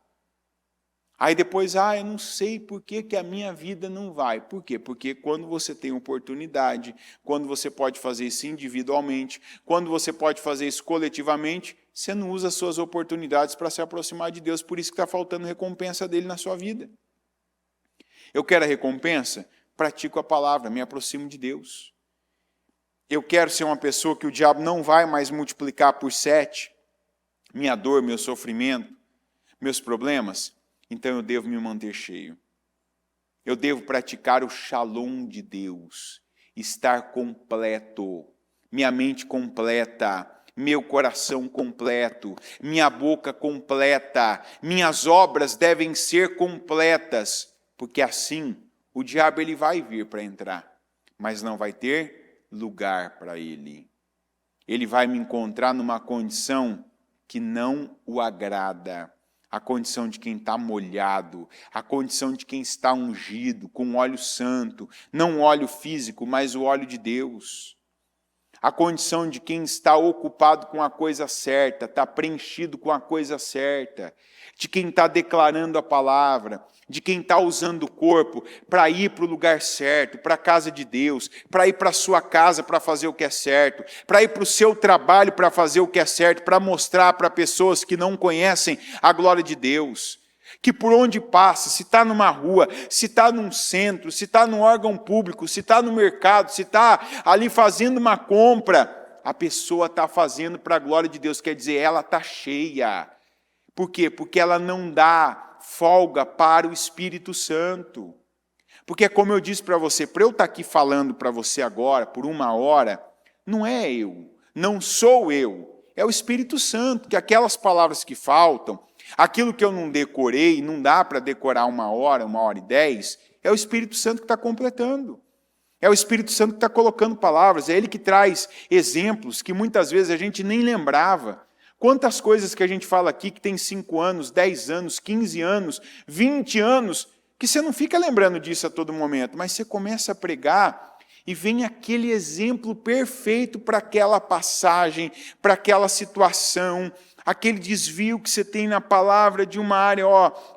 Aí depois, eu não sei por que a minha vida não vai. Por quê? Porque quando você tem oportunidade, quando você pode fazer isso individualmente, quando você pode fazer isso coletivamente, você não usa as suas oportunidades para se aproximar de Deus. Por isso que está faltando recompensa dele na sua vida. Eu quero a recompensa? Pratico a palavra, me aproximo de Deus. Eu quero ser uma pessoa que o diabo não vai mais multiplicar por 7, minha dor, meu sofrimento, meus problemas. Então eu devo me manter cheio. Eu devo praticar o shalom de Deus, estar completo, minha mente completa, meu coração completo, minha boca completa, minhas obras devem ser completas, porque assim o diabo ele vai vir para entrar, mas não vai ter lugar para ele. Ele vai me encontrar numa condição que não o agrada. A condição de quem está molhado, a condição de quem está ungido, com óleo santo, não o óleo físico, mas o óleo de Deus. a condição de quem está ocupado com a coisa certa, está preenchido com a coisa certa, de quem está declarando a palavra, de quem está usando o corpo para ir para o lugar certo, para a casa de Deus, para ir para a sua casa para fazer o que é certo, para ir para o seu trabalho para fazer o que é certo, para mostrar para pessoas que não conhecem a glória de Deus. Que por onde passa, se está numa rua, se está num centro, se está num órgão público, se está no mercado, se está ali fazendo uma compra, a pessoa está fazendo para a glória de Deus, quer dizer, ela está cheia. Por quê? Porque ela não dá folga para o Espírito Santo. Porque como eu disse para você, para eu estar aqui falando para você agora, por 1 hora, não é eu, não sou eu, é o Espírito Santo, que aquelas palavras que faltam, aquilo que eu não decorei, não dá para decorar 1 hora, 1h10, é o Espírito Santo que está completando. É o Espírito Santo que está colocando palavras, é Ele que traz exemplos que muitas vezes a gente nem lembrava. Quantas coisas que a gente fala aqui que tem 5 anos, 10 anos, 15 anos, 20 anos, que você não fica lembrando disso a todo momento, mas você começa a pregar e vem aquele exemplo perfeito para aquela passagem, para aquela situação, aquele desvio que você tem na palavra de uma área,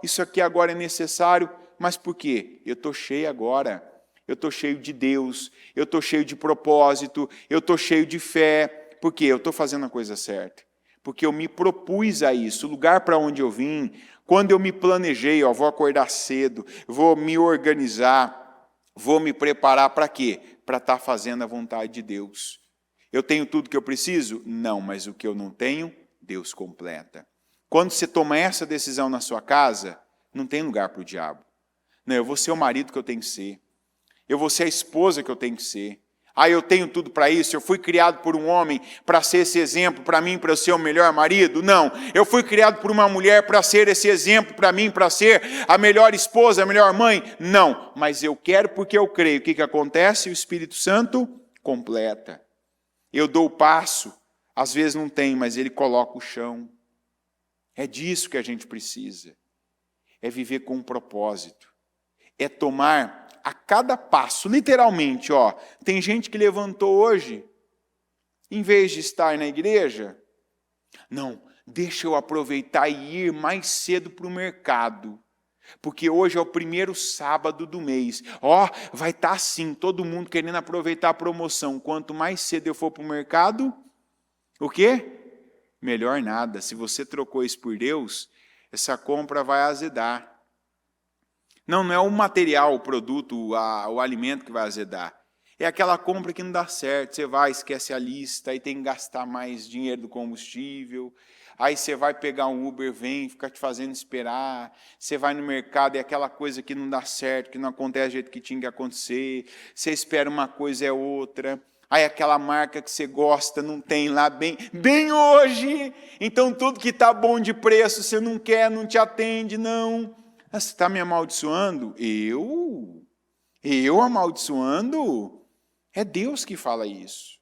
isso aqui agora é necessário, mas por quê? Eu estou cheio agora, eu estou cheio de Deus, eu estou cheio de propósito, eu estou cheio de fé, por quê? Eu estou fazendo a coisa certa. Porque eu me propus a isso, o lugar para onde eu vim, quando eu me planejei, vou acordar cedo, vou me organizar, vou me preparar para quê? Para estar fazendo a vontade de Deus. Eu tenho tudo que eu preciso? Não, mas o que eu não tenho, Deus completa. Quando você toma essa decisão na sua casa, não tem lugar para o diabo. Não, eu vou ser o marido que eu tenho que ser. Eu vou ser a esposa que eu tenho que ser. Eu tenho tudo para isso, eu fui criado por um homem para ser esse exemplo para mim, para eu ser o melhor marido? Não, eu fui criado por uma mulher para ser esse exemplo para mim, para ser a melhor esposa, a melhor mãe? Não, mas eu quero porque eu creio. O que acontece? O Espírito Santo completa. Eu dou o passo, às vezes não tem, mas Ele coloca o chão. É disso que a gente precisa. É viver com um propósito. É tomar a cada passo, literalmente, tem gente que levantou hoje, em vez de estar na igreja, não, deixa eu aproveitar e ir mais cedo para o mercado, porque hoje é o primeiro sábado do mês, vai estar assim, todo mundo querendo aproveitar a promoção, quanto mais cedo eu for para o mercado, o quê? Melhor nada, se você trocou isso por Deus, essa compra vai azedar. Não é o material, o produto, o alimento que vai azedar. É aquela compra que não dá certo. Você vai, esquece a lista, aí tem que gastar mais dinheiro do combustível. Aí você vai pegar um Uber, vem, fica te fazendo esperar. Você vai no mercado, é aquela coisa que não dá certo, que não acontece do jeito que tinha que acontecer. Você espera uma coisa, é outra. Aí aquela marca que você gosta não tem lá bem hoje. Então tudo que está bom de preço você não quer, não te atende, não. Você está me amaldiçoando? Eu amaldiçoando? É Deus que fala isso.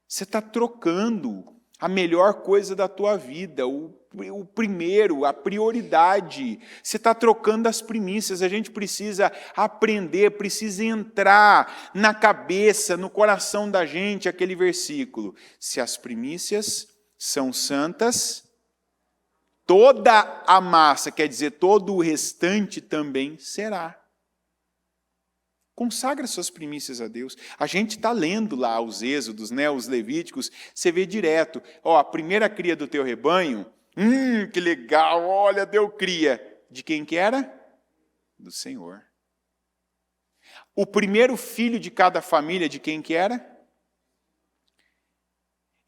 Você está trocando a melhor coisa da tua vida, o primeiro, a prioridade. Você está trocando as primícias. A gente precisa aprender, precisa entrar na cabeça, no coração da gente, aquele versículo. Se as primícias são santas, toda a massa, quer dizer, todo o restante também será. Consagra suas primícias a Deus. A gente está lendo lá os Êxodos, os Levíticos, você vê direto. A primeira cria do teu rebanho, que legal, olha, deu cria. De quem que era? Do Senhor. O primeiro filho de cada família, de quem que era?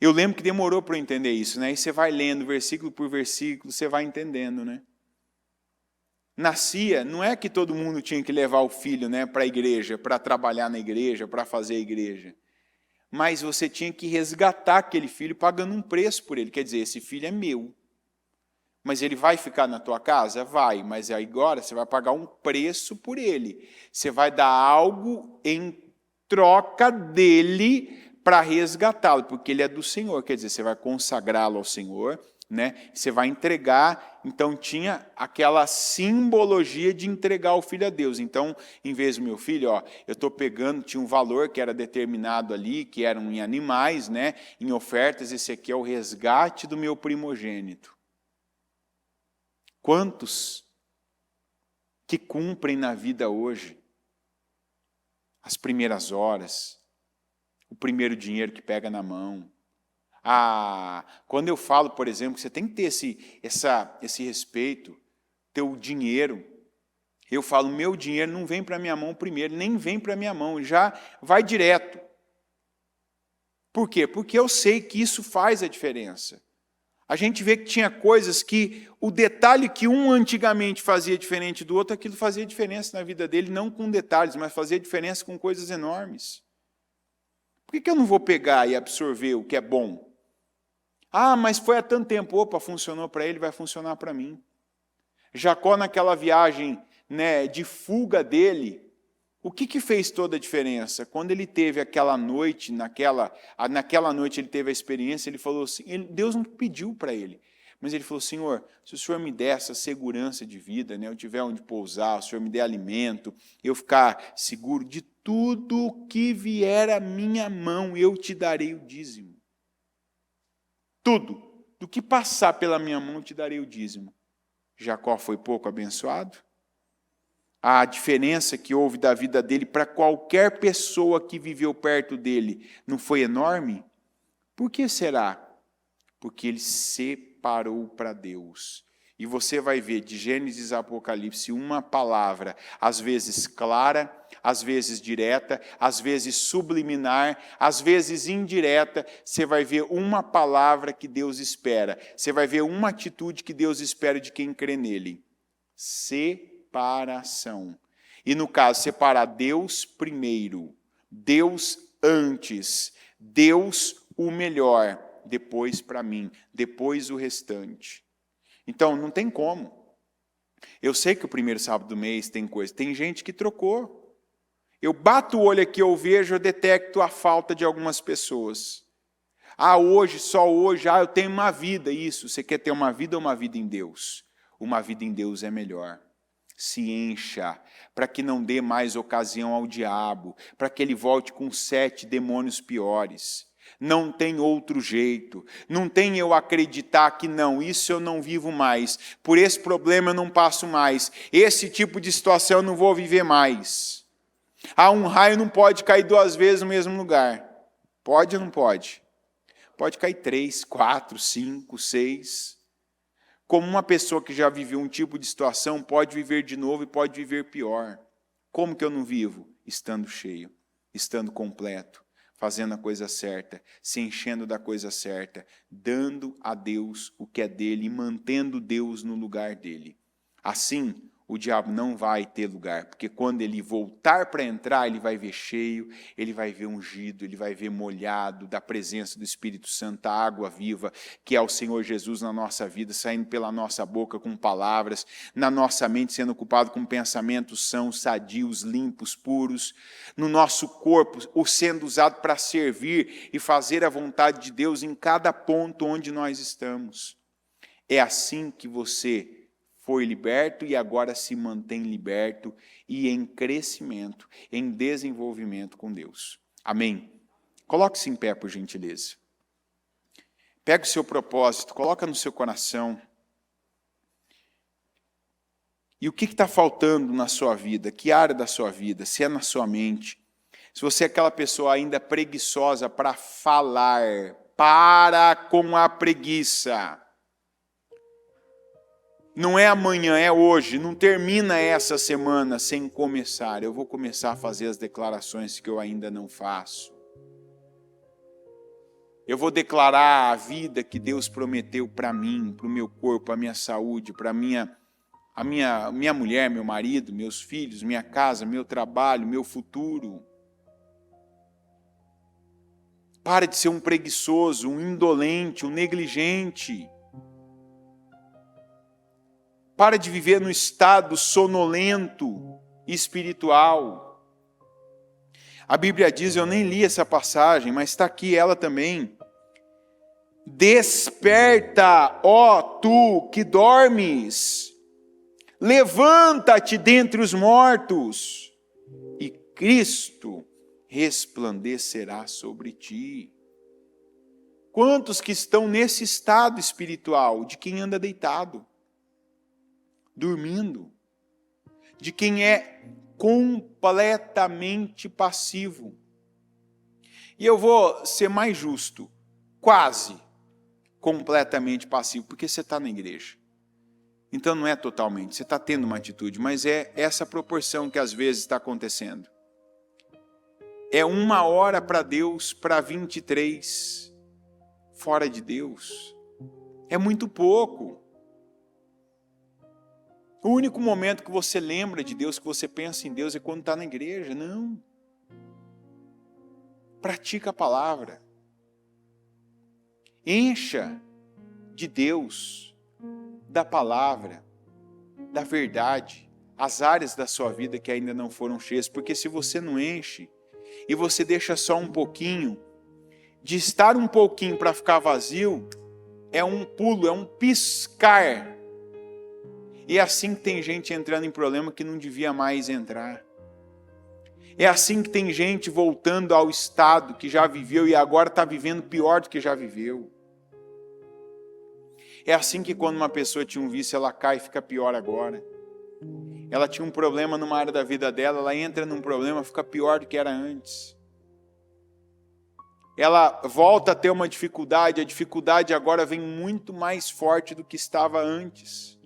Eu lembro que demorou para eu entender isso, E você vai lendo versículo por versículo, você vai entendendo, Nascia, não é que todo mundo tinha que levar o filho, para a igreja, para trabalhar na igreja, para fazer a igreja. Mas você tinha que resgatar aquele filho pagando um preço por ele. Quer dizer, esse filho é meu. Mas ele vai ficar na tua casa? Vai, mas agora você vai pagar um preço por ele. Você vai dar algo em troca dele para resgatá-lo, porque ele é do Senhor. Quer dizer, você vai consagrá-lo ao Senhor, né? Você vai entregar, então tinha aquela simbologia de entregar o filho a Deus. Então, em vez do meu filho, eu estou pegando, tinha um valor que era determinado ali, que eram em animais, né? Em ofertas, esse aqui é o resgate do meu primogênito. Quantos que cumprem na vida hoje as primeiras horas, o primeiro dinheiro que pega na mão? Quando eu falo, por exemplo, que você tem que ter esse respeito, teu dinheiro, eu falo, meu dinheiro não vem para minha mão primeiro, nem vem para minha mão, já vai direto. Por quê? Porque eu sei que isso faz a diferença. A gente vê que tinha coisas que o detalhe que um antigamente fazia diferente do outro, aquilo fazia diferença na vida dele, não com detalhes, mas fazia diferença com coisas enormes. Por que eu não vou pegar e absorver o que é bom? Mas foi há tanto tempo. Opa, funcionou para ele, vai funcionar para mim. Jacó, naquela viagem, né, de fuga dele, o que fez toda a diferença? Quando ele teve aquela noite, naquela noite ele teve a experiência, ele falou assim, Deus não pediu para ele, mas ele falou, Senhor, se o Senhor me der essa segurança de vida, né, eu tiver onde pousar, o Senhor me der alimento, eu ficar seguro de tudo que vier à minha mão, eu te darei o dízimo. Tudo, do que passar pela minha mão, eu te darei o dízimo. Jacó foi pouco abençoado? A diferença que houve da vida dele para qualquer pessoa que viveu perto dele não foi enorme? Por que será? Porque ele separou para Deus. E você vai ver de Gênesis a Apocalipse uma palavra, às vezes clara, às vezes direta, às vezes subliminar, às vezes indireta. Você vai ver uma palavra que Deus espera. Você vai ver uma atitude que Deus espera de quem crê nele. Separação. E no caso, separar Deus primeiro, Deus antes, Deus o melhor, depois para mim, depois o restante. Então, não tem como. Eu sei que o primeiro sábado do mês tem coisa, tem gente que trocou. Eu bato o olho aqui, eu vejo, eu detecto a falta de algumas pessoas. Hoje, só hoje, eu tenho uma vida, isso. Você quer ter uma vida ou uma vida em Deus? Uma vida em Deus é melhor. Se encha, para que não dê mais ocasião ao diabo, para que ele volte com 7 demônios piores. Não tem outro jeito, não tem eu acreditar que não, isso eu não vivo mais, por esse problema eu não passo mais, esse tipo de situação eu não vou viver mais. Um raio não pode cair 2 vezes no mesmo lugar. Pode ou não pode? Pode cair 3, 4, 5, 6. Como uma pessoa que já viveu um tipo de situação pode viver de novo e pode viver pior. Como que eu não vivo? Estando cheio, estando completo, fazendo a coisa certa, se enchendo da coisa certa, dando a Deus o que é dele e mantendo Deus no lugar dele. Assim, o diabo não vai ter lugar, porque quando ele voltar para entrar, ele vai ver cheio, ele vai ver ungido, ele vai ver molhado da presença do Espírito Santo, a água viva, que é o Senhor Jesus na nossa vida, saindo pela nossa boca com palavras, na nossa mente sendo ocupado com pensamentos sãos, sadios, limpos, puros, no nosso corpo, o sendo usado para servir e fazer a vontade de Deus em cada ponto onde nós estamos. É assim que você foi liberto e agora se mantém liberto e em crescimento, em desenvolvimento com Deus. Amém? Coloque-se em pé, por gentileza. Pega o seu propósito, coloca no seu coração. E o que está faltando na sua vida? Que área da sua vida? Se é na sua mente. Se você é aquela pessoa ainda preguiçosa para falar, para com a preguiça. Não é amanhã, é hoje. Não termina essa semana sem começar. Eu vou começar a fazer as declarações que eu ainda não faço. Eu vou declarar a vida que Deus prometeu para mim, para o meu corpo, a minha saúde, para a minha mulher, meu marido, meus filhos, minha casa, meu trabalho, meu futuro. Para de ser um preguiçoso, um indolente, um negligente. Para de viver no estado sonolento espiritual. A Bíblia diz, eu nem li essa passagem, mas está aqui ela também. Desperta, ó tu que dormes, levanta-te dentre os mortos, e Cristo resplandecerá sobre ti. Quantos que estão nesse estado espiritual, de quem anda deitado, dormindo, de quem é completamente passivo. E eu vou ser mais justo, quase completamente passivo, porque você está na igreja. Então não é totalmente, você está tendo uma atitude, mas é essa proporção que às vezes está acontecendo. É 1 hora para Deus, para 23 fora de Deus. É muito pouco. O único momento que você lembra de Deus, que você pensa em Deus, é quando está na igreja. Não. Pratica a palavra. Encha de Deus, da palavra, da verdade, as áreas da sua vida que ainda não foram cheias, porque se você não enche, e você deixa só um pouquinho, de estar um pouquinho para ficar vazio, é um pulo, é um piscar. E é assim que tem gente entrando em problema que não devia mais entrar. É assim que tem gente voltando ao estado que já viveu e agora está vivendo pior do que já viveu. É assim que quando uma pessoa tinha um vício, ela cai e fica pior agora. Ela tinha um problema numa área da vida dela, ela entra num problema, fica pior do que era antes. Ela volta a ter uma dificuldade, a dificuldade agora vem muito mais forte do que estava antes.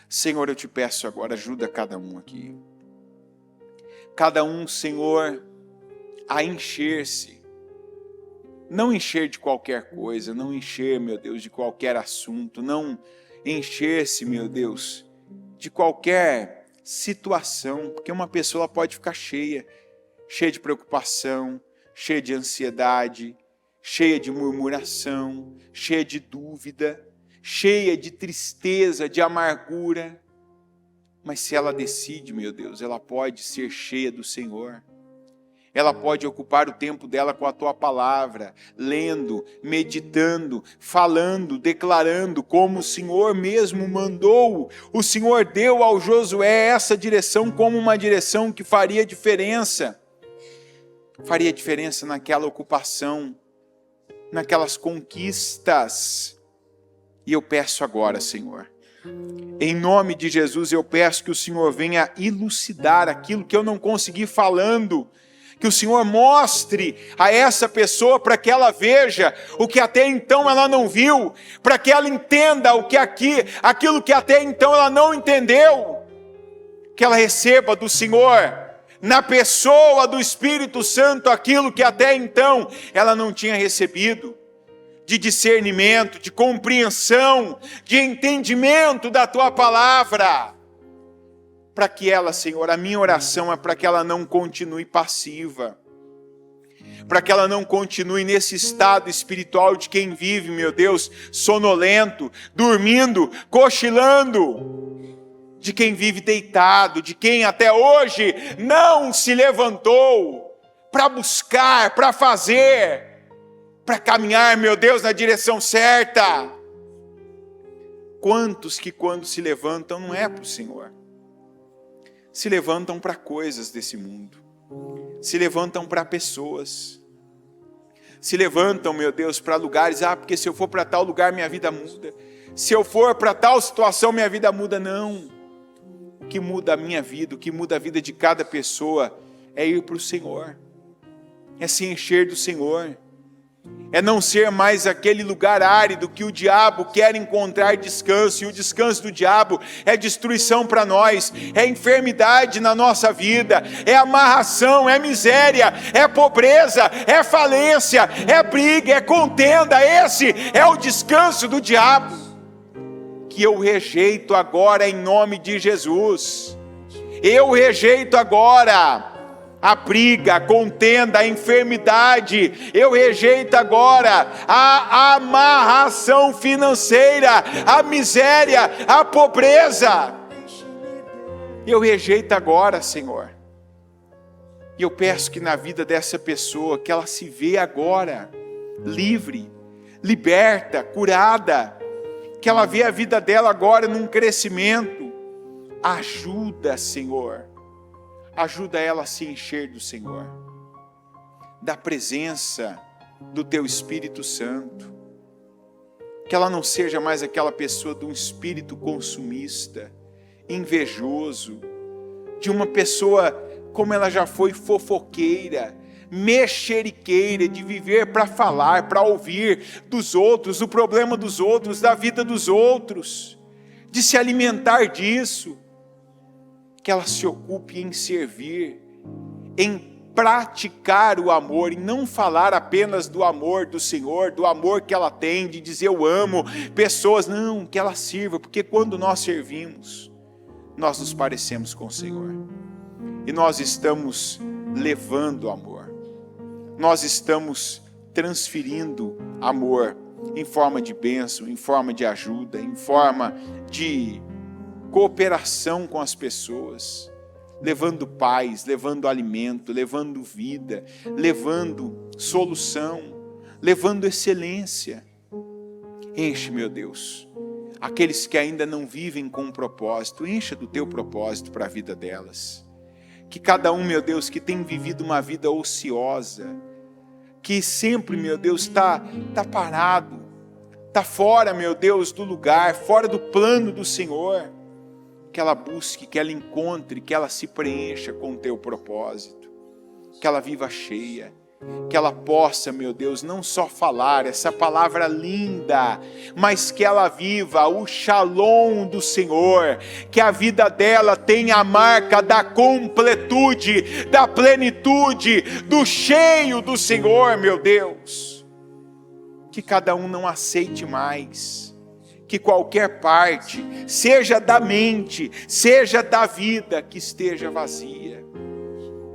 Senhor, eu te peço agora, ajuda cada um aqui. Cada um, Senhor, a encher-se. Não encher de qualquer coisa, não encher, meu Deus, de qualquer assunto, não encher-se, meu Deus, de qualquer situação, porque uma pessoa pode ficar cheia de preocupação, cheia de ansiedade, cheia de murmuração, cheia de dúvida, cheia de tristeza, de amargura. Mas se ela decide, meu Deus, ela pode ser cheia do Senhor. Ela pode ocupar o tempo dela com a tua palavra, lendo, meditando, falando, declarando, como o Senhor mesmo mandou. O Senhor deu ao Josué essa direção como uma direção que faria diferença. Faria diferença naquela ocupação, naquelas conquistas. E eu peço agora, Senhor, em nome de Jesus, eu peço que o Senhor venha elucidar aquilo que eu não consegui falando, que o Senhor mostre a essa pessoa para que ela veja o que até então ela não viu, para que ela entenda aquilo que até então ela não entendeu, que ela receba do Senhor, na pessoa do Espírito Santo, aquilo que até então ela não tinha recebido, de discernimento, de compreensão, de entendimento da tua palavra. Para que ela, Senhor, a minha oração é para que ela não continue passiva, para que ela não continue nesse estado espiritual de quem vive, meu Deus, sonolento, dormindo, cochilando, de quem vive deitado, de quem até hoje não se levantou para buscar, para fazer, para caminhar, meu Deus, na direção certa. Quantos que quando se levantam não é para o Senhor, se levantam para coisas desse mundo, se levantam para pessoas, se levantam, meu Deus, para lugares, porque se eu for para tal lugar minha vida muda, se eu for para tal situação minha vida muda. Não, o que muda a minha vida, o que muda a vida de cada pessoa é ir para o Senhor, é se encher do Senhor, é não ser mais aquele lugar árido que o diabo quer encontrar descanso, e o descanso do diabo é destruição para nós, é enfermidade na nossa vida, é amarração, é miséria, é pobreza, é falência, é briga, é contenda. Esse é o descanso do diabo, que eu rejeito agora em nome de Jesus. Eu rejeito agora a briga, a contenda, a enfermidade. Eu rejeito agora a amarração financeira, a miséria, a pobreza. Eu rejeito agora, Senhor. E eu peço que na vida dessa pessoa, que ela se vê agora livre, liberta, curada, que ela vê a vida dela agora num crescimento. Ajuda, Senhor, ajuda ela a se encher do Senhor, da presença do Teu Espírito Santo, que ela não seja mais aquela pessoa de um espírito consumista, invejoso, de uma pessoa como ela já foi, fofoqueira, mexeriqueira, de viver para falar, para ouvir dos outros, o problema dos outros, da vida dos outros, de se alimentar disso. Que ela se ocupe em servir, em praticar o amor, e não falar apenas do amor do Senhor, do amor que ela tem, de dizer eu amo pessoas, não, que ela sirva, porque quando nós servimos, nós nos parecemos com o Senhor, e nós estamos levando amor, nós estamos transferindo amor, em forma de bênção, em forma de ajuda, em forma de cooperação com as pessoas, levando paz, levando alimento, levando vida, levando solução, levando excelência. Enche, meu Deus, aqueles que ainda não vivem com um propósito, encha do teu propósito para a vida delas. Que cada um, meu Deus, que tem vivido uma vida ociosa, que sempre, meu Deus, está parado, está fora, meu Deus, do lugar, fora do plano do Senhor, que ela busque, que ela encontre, que ela se preencha com o teu propósito, que ela viva cheia, que ela possa, meu Deus, não só falar essa palavra linda, mas que ela viva o shalom do Senhor, que a vida dela tenha a marca da completude, da plenitude, do cheio do Senhor, meu Deus. Que cada um não aceite mais que qualquer parte, seja da mente, seja da vida, que esteja vazia.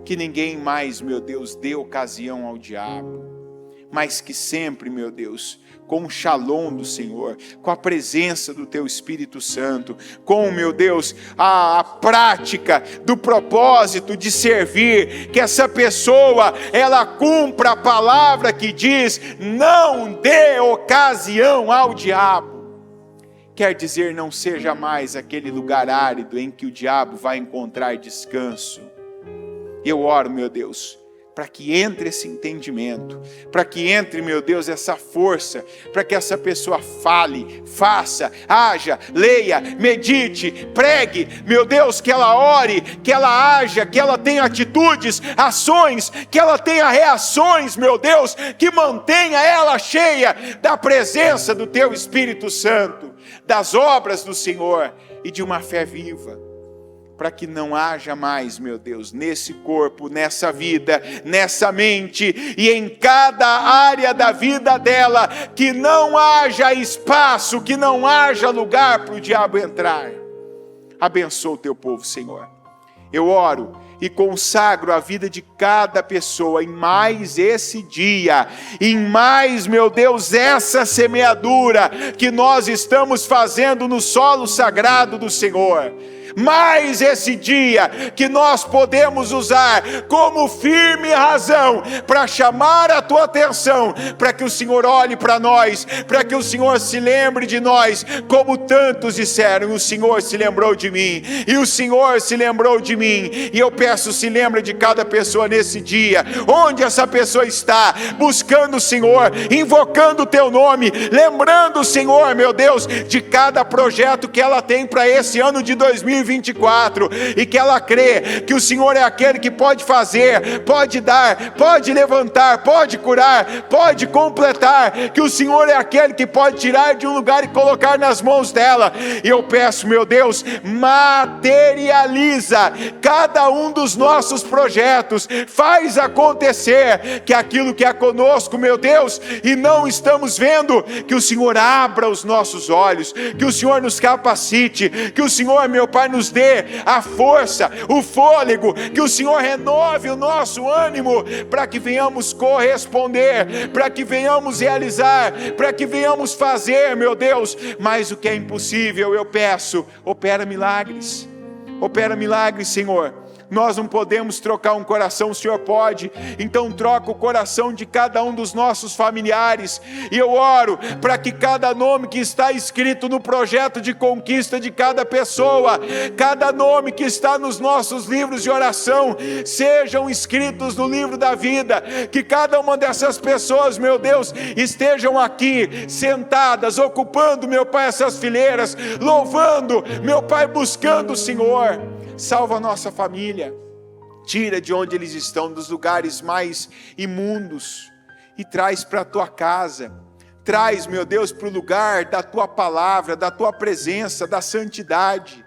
Que ninguém mais, meu Deus, dê ocasião ao diabo, mas que sempre, meu Deus, com o shalom do Senhor, com a presença do Teu Espírito Santo, com, meu Deus, a prática do propósito de servir, que essa pessoa, ela cumpra a palavra que diz, não dê ocasião ao diabo. Quer dizer, não seja mais aquele lugar árido em que o diabo vai encontrar descanso. Eu oro, meu Deus, para que entre esse entendimento, para que entre, meu Deus, essa força, para que essa pessoa fale, faça, haja, leia, medite, pregue, meu Deus, que ela ore, que ela haja, que ela tenha atitudes, ações, que ela tenha reações, meu Deus, que mantenha ela cheia da presença do Teu Espírito Santo, das obras do Senhor e de uma fé viva. Para que não haja mais, meu Deus, nesse corpo, nessa vida, nessa mente e em cada área da vida dela, que não haja espaço, que não haja lugar para o diabo entrar. Abençoa o Teu povo, Senhor. Eu oro e consagro a vida de cada pessoa em mais esse dia, em mais, meu Deus, essa semeadura que nós estamos fazendo no solo sagrado do Senhor. Mais esse dia que nós podemos usar como firme razão para chamar a Tua atenção, para que o Senhor olhe para nós, para que o Senhor se lembre de nós, como tantos disseram, o Senhor se lembrou de mim, e o Senhor se lembrou de mim, e eu peço, se lembra de cada pessoa nesse dia, onde essa pessoa está, buscando o Senhor, invocando o Teu nome, lembrando o Senhor, meu Deus, de cada projeto que ela tem para esse ano de 2024, e que ela crê que o Senhor é aquele que pode fazer, pode dar, pode levantar, pode curar, pode completar, que o Senhor é aquele que pode tirar de um lugar e colocar nas mãos dela. E eu peço, meu Deus, materializa cada um dos nossos projetos, faz acontecer, que aquilo que é conosco, meu Deus, e não estamos vendo, que o Senhor abra os nossos olhos, que o Senhor nos capacite, que o Senhor, meu Pai, nos dê a força, o fôlego, que o Senhor renove o nosso ânimo, para que venhamos corresponder, para que venhamos realizar, para que venhamos fazer, meu Deus, mas o que é impossível, eu peço, opera milagres, Senhor, Nós não podemos trocar um coração, o Senhor pode. Então troca o coração de cada um dos nossos familiares. E eu oro para que cada nome que está escrito no projeto de conquista de cada pessoa, cada nome que está nos nossos livros de oração, sejam escritos no livro da vida. Que cada uma dessas pessoas, meu Deus, estejam aqui sentadas, ocupando, meu Pai, essas fileiras, louvando, meu Pai, buscando o Senhor. Salva a nossa família, tira de onde eles estão, dos lugares mais imundos, e traz para a tua casa. Traz, meu Deus, para o lugar da tua palavra, da tua presença, da santidade.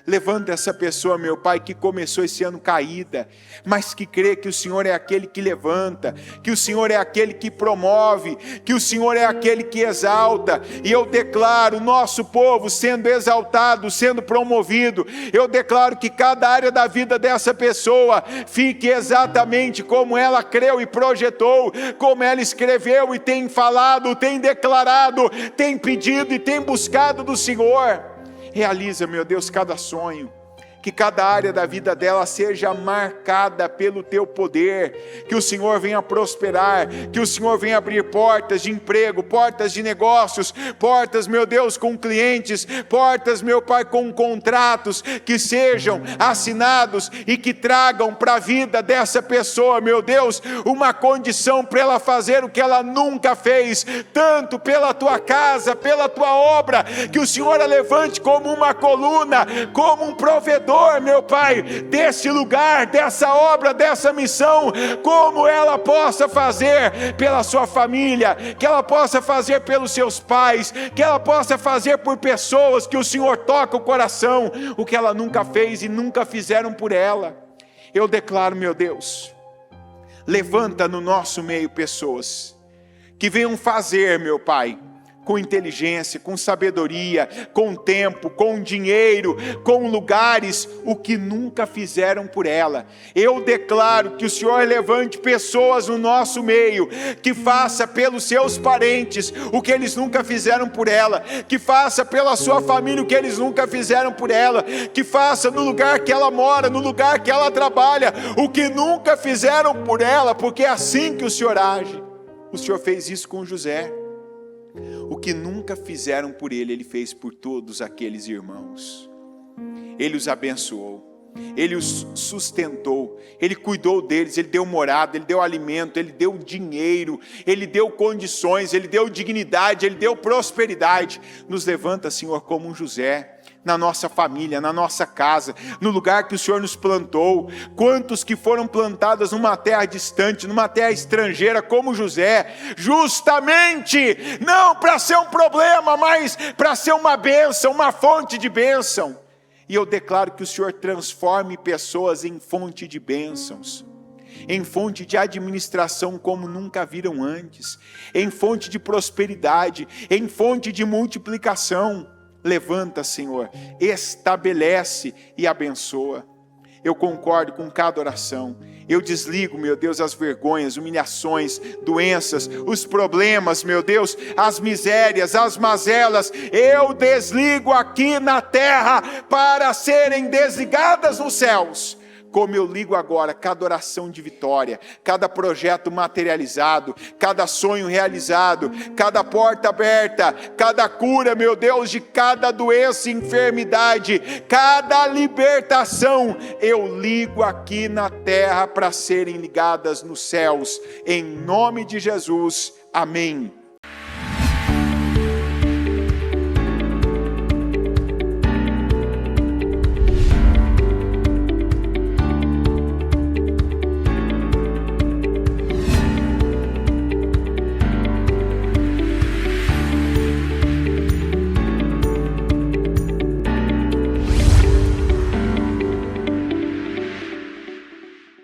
Levanta essa pessoa, meu Pai, que começou esse ano caída, mas que crê que o Senhor é aquele que levanta, que o Senhor é aquele que promove, que o Senhor é aquele que exalta. E eu declaro o nosso povo sendo exaltado, sendo promovido. Eu declaro que cada área da vida dessa pessoa fique exatamente como ela creu e projetou, como ela escreveu e tem falado, tem declarado, tem pedido e tem buscado do Senhor. Realiza, meu Deus, cada sonho, que cada área da vida dela seja marcada pelo teu poder, que o Senhor venha prosperar, que o Senhor venha abrir portas de emprego, portas de negócios, portas, meu Deus, com clientes, portas, meu Pai, com contratos que sejam assinados e que tragam para a vida dessa pessoa, meu Deus, uma condição para ela fazer o que ela nunca fez, tanto pela tua casa, pela tua obra, que o Senhor a levante como uma coluna, como um provedor, meu Pai, desse lugar, dessa obra, dessa missão, como ela possa fazer pela sua família, que ela possa fazer pelos seus pais, que ela possa fazer por pessoas que o Senhor toca o coração, o que ela nunca fez e nunca fizeram por ela. Eu declaro, meu Deus, levanta no nosso meio pessoas que venham fazer, meu Pai, com inteligência, com sabedoria, com tempo, com dinheiro, com lugares, o que nunca fizeram por ela. Eu declaro que o Senhor levante pessoas no nosso meio, que faça pelos seus parentes o que eles nunca fizeram por ela, que faça pela sua família o que eles nunca fizeram por ela, que faça no lugar que ela mora, no lugar que ela trabalha, o que nunca fizeram por ela, porque é assim que o Senhor age. O Senhor fez isso com José. O que nunca fizeram por ele, ele fez por todos aqueles irmãos. Ele os abençoou, ele os sustentou, ele cuidou deles, ele deu morada, ele deu alimento, ele deu dinheiro, ele deu condições, ele deu dignidade, ele deu prosperidade. Nos levanta, Senhor, como um José, na nossa família, na nossa casa, no lugar que o Senhor nos plantou. Quantos que foram plantadas numa terra distante, numa terra estrangeira, como José, justamente, não para ser um problema, mas para ser uma bênção, uma fonte de bênção. E eu declaro que o Senhor transforme pessoas em fonte de bênçãos, em fonte de administração como nunca viram antes, em fonte de prosperidade, em fonte de multiplicação. Levanta, Senhor, estabelece e abençoa. Eu concordo com cada oração. Eu desligo, meu Deus, as vergonhas, humilhações, doenças, os problemas, meu Deus, as misérias, as mazelas. Eu desligo aqui na terra para serem desligadas nos céus. Como eu ligo agora cada oração de vitória, cada projeto materializado, cada sonho realizado, cada porta aberta, cada cura, meu Deus, de cada doença e enfermidade, cada libertação, eu ligo aqui na terra para serem ligadas nos céus, em nome de Jesus, amém.